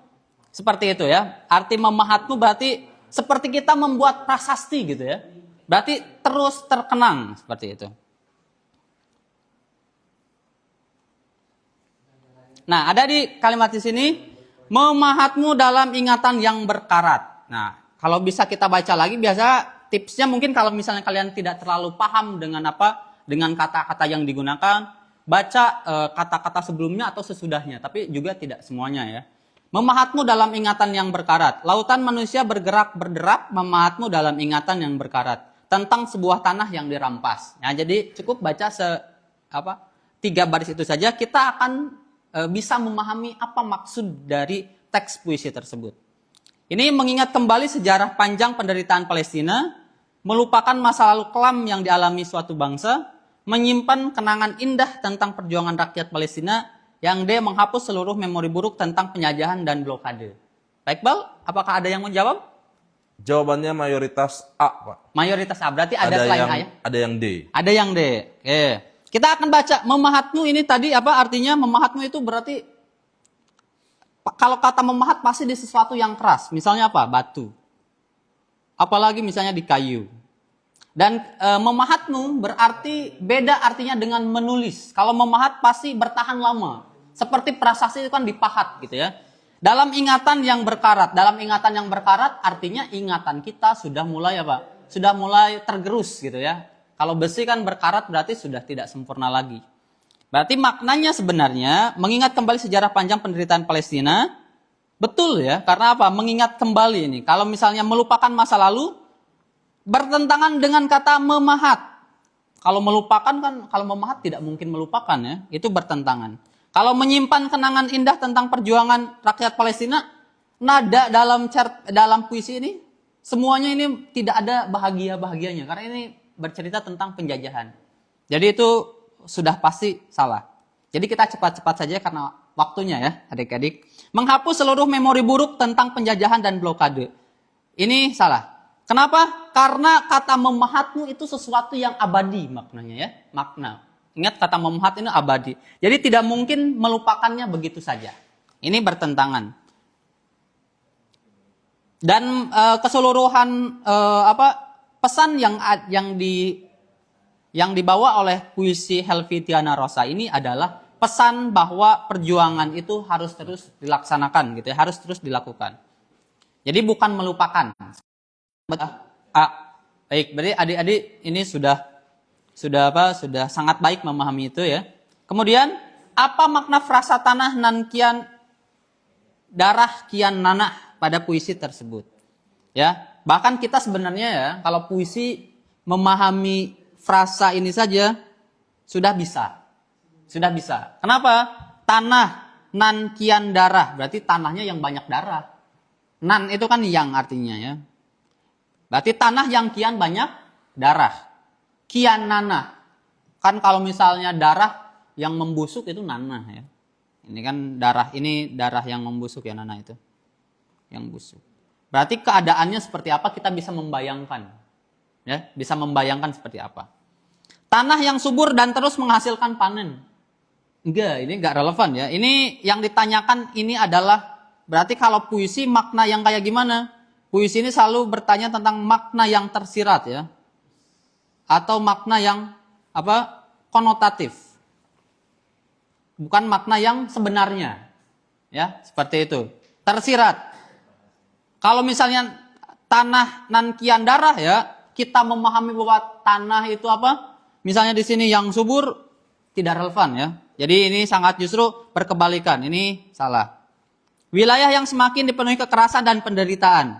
seperti itu ya. Arti memahatmu berarti seperti kita membuat prasasti gitu ya. Berarti terus terkenang seperti itu. Nah, ada di kalimat di sini, memahatmu dalam ingatan yang berkarat. Nah, kalau bisa kita baca lagi, biasa tipsnya mungkin kalau misalnya kalian tidak terlalu paham dengan dengan kata-kata yang digunakan, baca kata-kata sebelumnya atau sesudahnya, tapi juga tidak semuanya ya. Memahatmu dalam ingatan yang berkarat. Lautan manusia bergerak berderap, memahatmu dalam ingatan yang berkarat. Tentang sebuah tanah yang dirampas. Nah, jadi cukup baca 3 baris itu saja, kita akan bisa memahami apa maksud dari teks puisi tersebut. Ini mengingat kembali sejarah panjang penderitaan Palestina, melupakan masa lalu kelam yang dialami suatu bangsa, menyimpan kenangan indah tentang perjuangan rakyat Palestina, yang menghapus seluruh memori buruk tentang penjajahan dan blokade. Pak Iqbal, apakah ada yang menjawab? Jawabannya mayoritas A, Pak. Mayoritas A, berarti ada selain A ya? Ada yang D. Ada yang D. Oke. Kita akan baca memahatmu ini tadi apa artinya? Memahatmu itu berarti kalau kata memahat pasti di sesuatu yang keras. Misalnya apa? Batu. Apalagi misalnya di kayu. Dan memahatmu berarti beda artinya dengan menulis. Kalau memahat pasti bertahan lama. Seperti prasasti itu kan dipahat gitu ya. Dalam ingatan yang berkarat. Dalam ingatan yang berkarat artinya ingatan kita sudah mulai apa? Sudah mulai tergerus gitu ya. Kalau besi kan berkarat berarti sudah tidak sempurna lagi. Berarti maknanya sebenarnya mengingat kembali sejarah panjang penderitaan Palestina. Betul ya, karena apa? Mengingat kembali ini. Kalau misalnya melupakan masa lalu, bertentangan dengan kata memahat. Kalau melupakan kan, kalau memahat tidak mungkin melupakan ya. Itu bertentangan. Kalau menyimpan kenangan indah tentang perjuangan rakyat Palestina, nada dalam puisi ini, semuanya ini tidak ada bahagia-bahagianya. Karena ini bercerita tentang penjajahan. Jadi itu sudah pasti salah. Jadi kita cepat-cepat saja karena waktunya ya adik-adik. Menghapus seluruh memori buruk tentang penjajahan dan blokade. Ini salah. Kenapa? Karena kata memahatmu itu sesuatu yang abadi maknanya ya. Makna. Ingat kata memahat ini abadi. Jadi tidak mungkin melupakannya begitu saja. Ini bertentangan. Dan keseluruhan pesan yang dibawa oleh puisi Helvetiana Rosa ini adalah pesan bahwa perjuangan itu harus terus dilaksanakan gitu ya, harus terus dilakukan. Jadi bukan melupakan. Baik, berarti adik-adik ini sudah sangat baik memahami itu ya. Kemudian apa makna frasa tanah nan kian darah kian nanah pada puisi tersebut? Ya. Bahkan kita sebenarnya ya, kalau puisi memahami frasa ini saja sudah bisa. Sudah bisa. Kenapa? Tanah nan kian darah, berarti tanahnya yang banyak darah. Nan itu kan yang artinya ya. Berarti tanah yang kian banyak darah. Kian nanah. Kan kalau misalnya darah yang membusuk itu nanah ya. Ini kan darah yang membusuk ya Nana itu. Yang busuk. Berarti keadaannya seperti apa kita bisa membayangkan. Ya, bisa membayangkan seperti apa. Tanah yang subur dan terus menghasilkan panen. Enggak, ini enggak relevan ya. Ini yang ditanyakan ini adalah berarti kalau puisi makna yang kayak gimana? Puisi ini selalu bertanya tentang makna yang tersirat ya. Atau makna yang konotatif. Bukan makna yang sebenarnya. Ya, seperti itu. Tersirat. Kalau misalnya tanah nan kian darah ya, kita memahami bahwa tanah itu apa? Misalnya di sini yang subur tidak relevan ya. Jadi ini sangat justru berkebalikan. Ini salah. Wilayah yang semakin dipenuhi kekerasan dan penderitaan.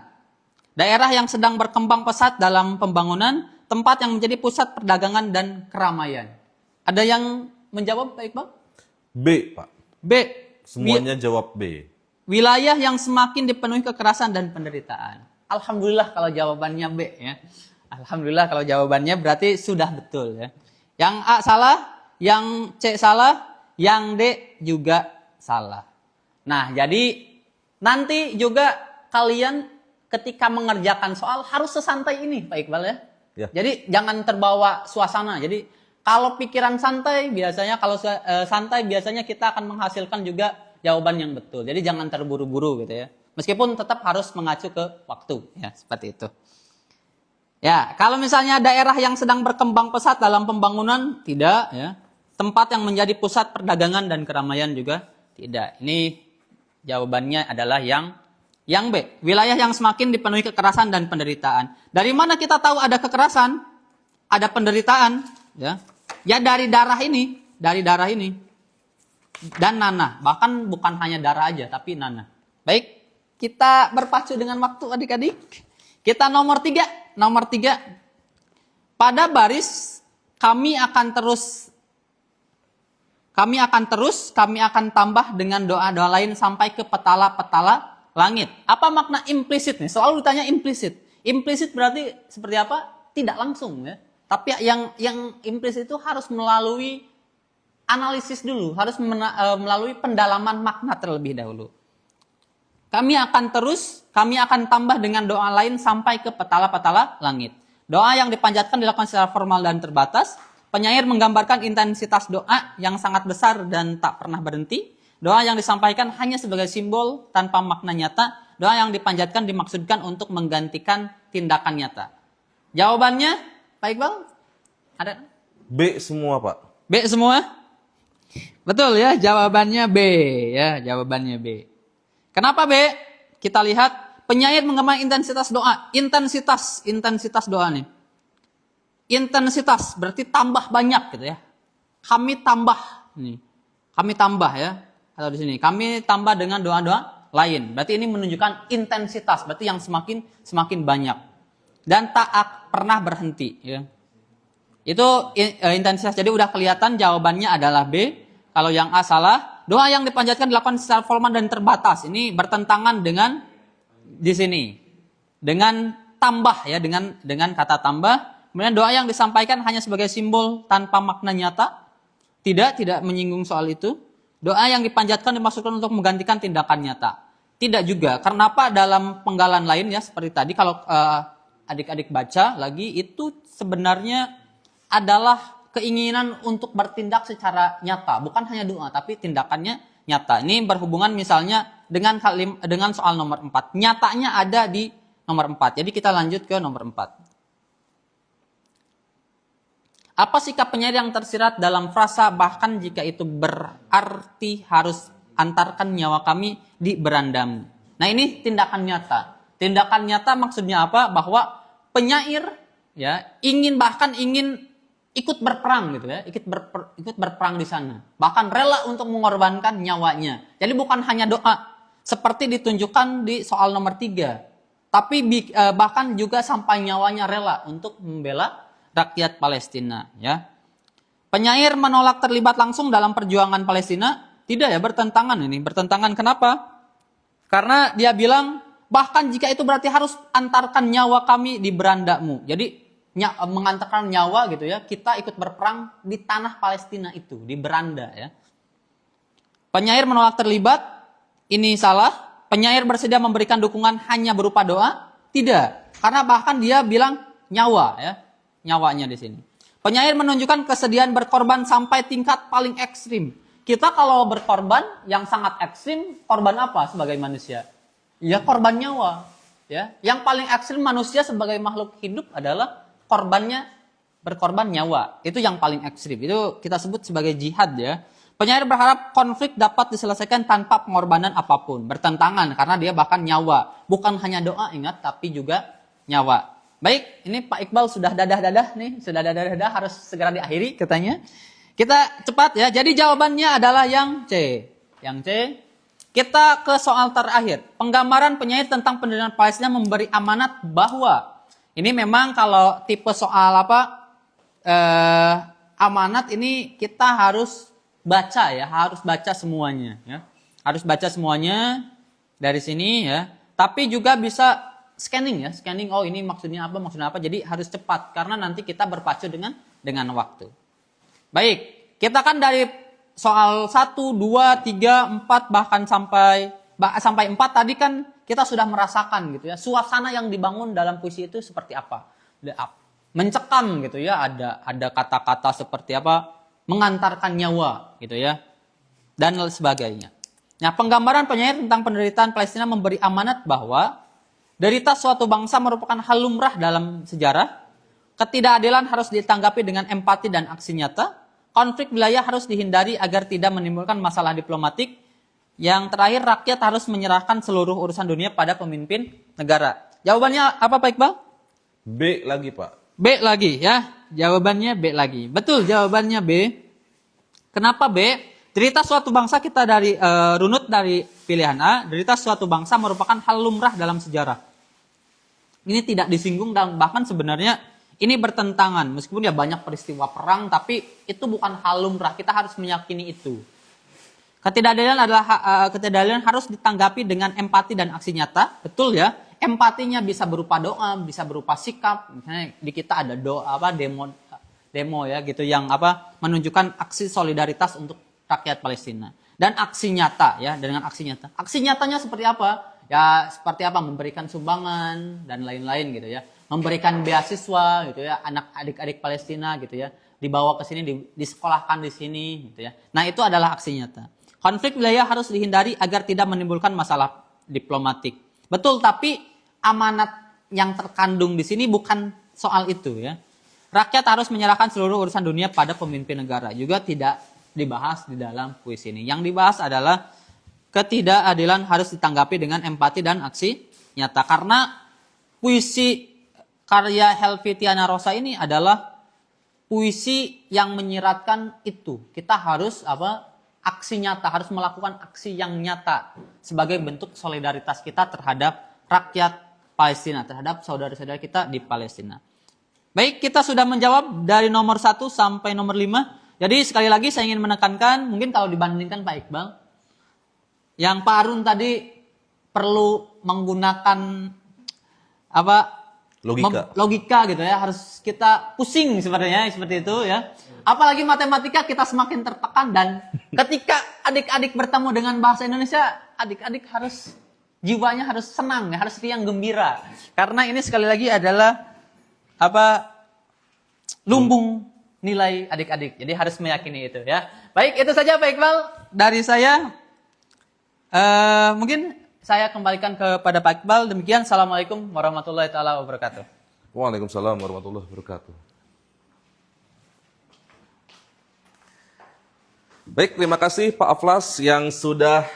Daerah yang sedang berkembang pesat dalam pembangunan, tempat yang menjadi pusat perdagangan dan keramaian. Ada yang menjawab Pak Iqbal? B, Pak. B. Semuanya jawab B. Wilayah yang semakin dipenuhi kekerasan dan penderitaan. Alhamdulillah kalau jawabannya B ya. Alhamdulillah kalau jawabannya berarti sudah betul ya. Yang A salah, yang C salah, yang D juga salah. Nah, jadi nanti juga kalian ketika mengerjakan soal harus sesantai ini Pak Iqbal ya. Ya. Jadi jangan terbawa suasana. Jadi kalau pikiran santai biasanya santai biasanya kita akan menghasilkan juga jawaban yang betul. Jadi jangan terburu-buru gitu ya. Meskipun tetap harus mengacu ke waktu ya, seperti itu. Ya, kalau misalnya daerah yang sedang berkembang pesat dalam pembangunan tidak ya. Tempat yang menjadi pusat perdagangan dan keramaian juga tidak. Ini jawabannya adalah yang B. Wilayah yang semakin dipenuhi kekerasan dan penderitaan. Dari mana kita tahu ada kekerasan? Ada penderitaan ya. Ya dari darah ini. Dan nanah. Bahkan bukan hanya darah aja, tapi nanah. Baik, kita berpacu dengan waktu adik-adik. Kita nomor 3. Pada baris kami akan tambah dengan doa-doa lain sampai ke petala-petala langit. Apa makna implisit nih? Selalu ditanya implisit. Implisit berarti seperti apa? Tidak langsung ya. Tapi yang implisit itu harus melalui analisis dulu, harus melalui pendalaman makna terlebih dahulu. Kami akan tambah dengan doa lain sampai ke petala-petala langit. Doa yang dipanjatkan dilakukan secara formal dan terbatas. Penyair menggambarkan intensitas doa yang sangat besar dan tak pernah berhenti. Doa yang disampaikan hanya sebagai simbol tanpa makna nyata. Doa yang dipanjatkan dimaksudkan untuk menggantikan tindakan nyata. Jawabannya, Pak Iqbal? Ada? B semua, Pak. B semua? Betul ya, jawabannya B. Ya, jawabannya B. Kenapa B? Kita lihat penyair menggambarkan intensitas doa. Intensitas doa nih. Intensitas berarti tambah banyak gitu ya. Kami tambah ya. Atau di sini kami tambah dengan doa-doa lain. Berarti ini menunjukkan intensitas, berarti yang semakin banyak dan tak pernah berhenti ya. Itu intensitas. Jadi udah kelihatan jawabannya adalah B. Kalau yang A salah, doa yang dipanjatkan dilakukan secara formal dan terbatas. Ini bertentangan dengan di sini. Dengan tambah ya, dengan kata tambah. Kemudian doa yang disampaikan hanya sebagai simbol tanpa makna nyata. Tidak menyinggung soal itu. Doa yang dipanjatkan dimaksudkan untuk menggantikan tindakan nyata. Tidak juga. Kenapa dalam penggalan lain ya seperti tadi kalau adik-adik baca lagi itu sebenarnya adalah keinginan untuk bertindak secara nyata, bukan hanya doa tapi tindakannya nyata. Ini berhubungan misalnya dengan soal nomor 4. Nyatanya ada di nomor 4. Jadi kita lanjut ke nomor 4. Apa sikap penyair yang tersirat dalam frasa bahkan jika itu berarti harus antarkan nyawa kami di berandamu. Nah ini tindakan nyata. Tindakan nyata maksudnya apa? Bahwa penyair ya ingin ikut berperang gitu ya, ikut berperang di sana. Bahkan rela untuk mengorbankan nyawanya. Jadi bukan hanya doa seperti ditunjukkan di soal nomor 3. Tapi bahkan juga sampai nyawanya rela untuk membela rakyat Palestina ya. Penyair menolak terlibat langsung dalam perjuangan Palestina? Tidak ya, bertentangan ini. Bertentangan kenapa? Karena dia bilang bahkan jika itu berarti harus antarkan nyawa kami di berandamu. Jadi mengantarkan nyawa gitu ya, kita ikut berperang di tanah Palestina itu, di beranda ya. Penyair menolak terlibat, ini salah. Penyair bersedia memberikan dukungan hanya berupa doa, tidak. Karena bahkan dia bilang nyawa, ya, nyawanya di sini. Penyair menunjukkan kesediaan berkorban sampai tingkat paling ekstrim. Kita kalau berkorban yang sangat ekstrim, korban apa sebagai manusia? Ya korban nyawa. Ya, yang paling ekstrim manusia sebagai makhluk hidup adalah berkorban nyawa. Itu yang paling ekstrim. Itu kita sebut sebagai jihad, ya. Penyair berharap konflik dapat diselesaikan tanpa pengorbanan apapun. Bertentangan karena dia bahkan nyawa. Bukan hanya doa, ingat, tapi juga nyawa. Baik, ini Pak Iqbal sudah dadah-dadah nih. Sudah dadah-dadah, harus segera diakhiri katanya. Kita cepat ya. Jadi jawabannya adalah yang C. Yang C. Kita ke soal terakhir. Penggambaran penyair tentang pendirian Palestina memberi amanat bahwa ini memang kalau tipe soal amanat ini kita harus baca ya, harus baca semuanya ya. Harus baca semuanya dari sini ya. Tapi juga bisa scanning ya, scanning oh ini maksudnya apa. Jadi harus cepat karena nanti kita berpacu dengan waktu. Baik, kita kan dari soal 1, 2, 3, 4 bahkan sampai 4 tadi kan kita sudah merasakan gitu ya. Suasana yang dibangun dalam puisi itu seperti apa? Mencekam gitu ya, ada kata-kata seperti apa? Mengantarkan nyawa gitu ya. Dan sebagainya. Nah, penggambaran penyair tentang penderitaan Palestina memberi amanat bahwa derita suatu bangsa merupakan hal lumrah dalam sejarah. Ketidakadilan harus ditanggapi dengan empati dan aksi nyata. Konflik wilayah harus dihindari agar tidak menimbulkan masalah diplomatik. Yang terakhir, rakyat harus menyerahkan seluruh urusan dunia pada pemimpin negara. Jawabannya apa Pak Iqbal? B lagi, Pak. B lagi ya. Jawabannya B lagi. Betul, jawabannya B. Kenapa B? Derita suatu bangsa kita runut dari pilihan A. Derita suatu bangsa merupakan hal lumrah dalam sejarah. Ini tidak disinggung dan bahkan sebenarnya ini bertentangan. Meskipun ya banyak peristiwa perang, tapi itu bukan hal lumrah. Kita harus meyakini itu. Ketidakadilan harus ditanggapi dengan empati dan aksi nyata. Betul ya. Empatinya bisa berupa doa, bisa berupa sikap. Misalnya di kita ada demo ya gitu yang menunjukkan aksi solidaritas untuk rakyat Palestina. Dan aksi nyata ya, dengan aksi nyata. Aksi nyatanya seperti apa? Ya seperti apa, memberikan sumbangan dan lain-lain gitu ya, memberikan beasiswa gitu ya, anak adik-adik Palestina gitu ya, dibawa ke sini, disekolahkan di sini gitu ya. Nah itu adalah aksi nyata. Konflik wilayah harus dihindari agar tidak menimbulkan masalah diplomatik. Betul, tapi amanat yang terkandung di sini bukan soal itu ya. Rakyat harus menyerahkan seluruh urusan dunia pada pemimpin negara. Juga tidak dibahas di dalam puisi ini. Yang dibahas adalah ketidakadilan harus ditanggapi dengan empati dan aksi nyata. Karena puisi karya Helvetiana Rosa ini adalah puisi yang menyiratkan itu. Kita harus aksi nyata, harus melakukan aksi yang nyata sebagai bentuk solidaritas kita terhadap rakyat Palestina, terhadap saudara-saudara kita di Palestina. Baik, kita sudah menjawab dari nomor 1 sampai nomor 5. Jadi sekali lagi saya ingin menekankan, mungkin kalau dibandingkan Pak Iqbal, yang Pak Arun tadi perlu menggunakan logika gitu ya, harus kita pusing sebenarnya seperti itu ya. Apalagi matematika kita semakin tertekan, dan ketika adik-adik bertemu dengan bahasa Indonesia, adik-adik harus jiwanya harus senang ya, harus riang gembira. Karena ini sekali lagi adalah lumbung nilai adik-adik. Jadi harus meyakini itu ya. Baik, itu saja Pak Iqbal dari saya. Mungkin saya kembalikan kepada Pak Iqbal. Demikian, Assalamualaikum warahmatullahi taala wabarakatuh. Waalaikumsalam warahmatullahi wabarakatuh. Baik, terima kasih Pak Aflas yang sudah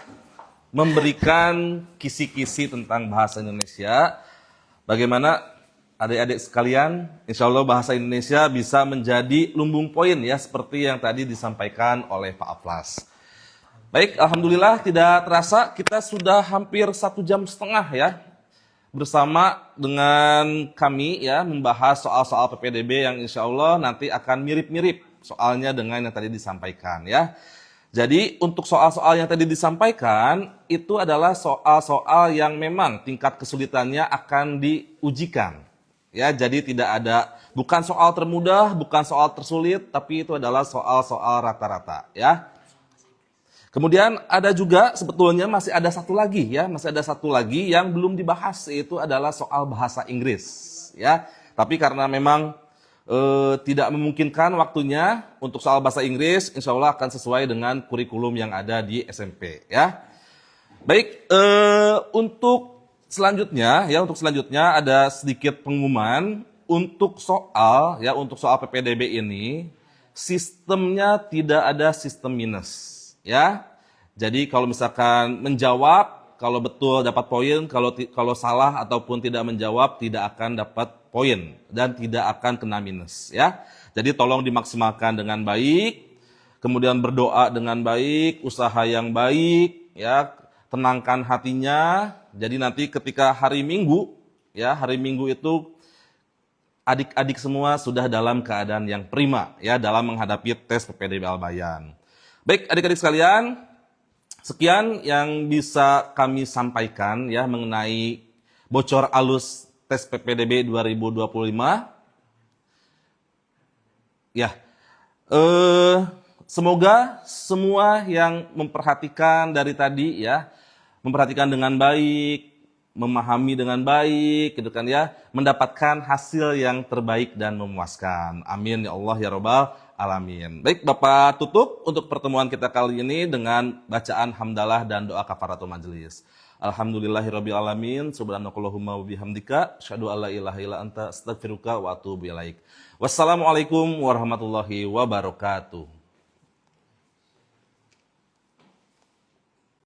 memberikan kisi-kisi tentang bahasa Indonesia. Bagaimana adik-adik sekalian, insya Allah bahasa Indonesia bisa menjadi lumbung poin ya, seperti yang tadi disampaikan oleh Pak Aflas. Baik, alhamdulillah tidak terasa kita sudah hampir 1,5 jam ya bersama dengan kami ya membahas soal-soal PPDB yang insya Allah nanti akan mirip-mirip soalnya dengan yang tadi disampaikan ya. Jadi untuk soal-soal yang tadi disampaikan itu adalah soal-soal yang memang tingkat kesulitannya akan diujikan. Ya, jadi bukan soal termudah, bukan soal tersulit, tapi itu adalah soal-soal rata-rata ya. Kemudian ada juga sebetulnya masih ada satu lagi ya, masih ada satu lagi yang belum dibahas, yaitu adalah soal bahasa Inggris ya. Tapi karena memang tidak memungkinkan waktunya untuk soal bahasa Inggris, insya Allah akan sesuai dengan kurikulum yang ada di SMP ya. Baik, untuk selanjutnya ada sedikit pengumuman untuk soal PPDB ini sistemnya tidak ada sistem minus ya. Jadi kalau misalkan menjawab, kalau betul dapat poin, kalau salah ataupun tidak menjawab tidak akan dapat poin dan tidak akan kena minus ya. Jadi tolong dimaksimalkan dengan baik, kemudian berdoa dengan baik, usaha yang baik ya, tenangkan hatinya. Jadi nanti ketika hari Minggu itu adik-adik semua sudah dalam keadaan yang prima ya dalam menghadapi tes PPDB Al-Bayan. Baik adik-adik sekalian, sekian yang bisa kami sampaikan ya mengenai bocor alus tes PPDB 2025. Ya, semoga semua yang memperhatikan dari tadi ya, memperhatikan dengan baik, memahami dengan baik, gitu kan ya, mendapatkan hasil yang terbaik dan memuaskan. Amin ya Allah ya Rabbal alamin. Baik, Bapak tutup untuk pertemuan kita kali ini dengan bacaan hamdalah dan doa kafaratul majelis. Alhamdulillahirabbil alamin, subhanakallahumma wa bihamdika, asyhadu alla ilaha illa anta, astaghfiruka wa atubu ilaik. Wassalamualaikum warahmatullahi wabarakatuh.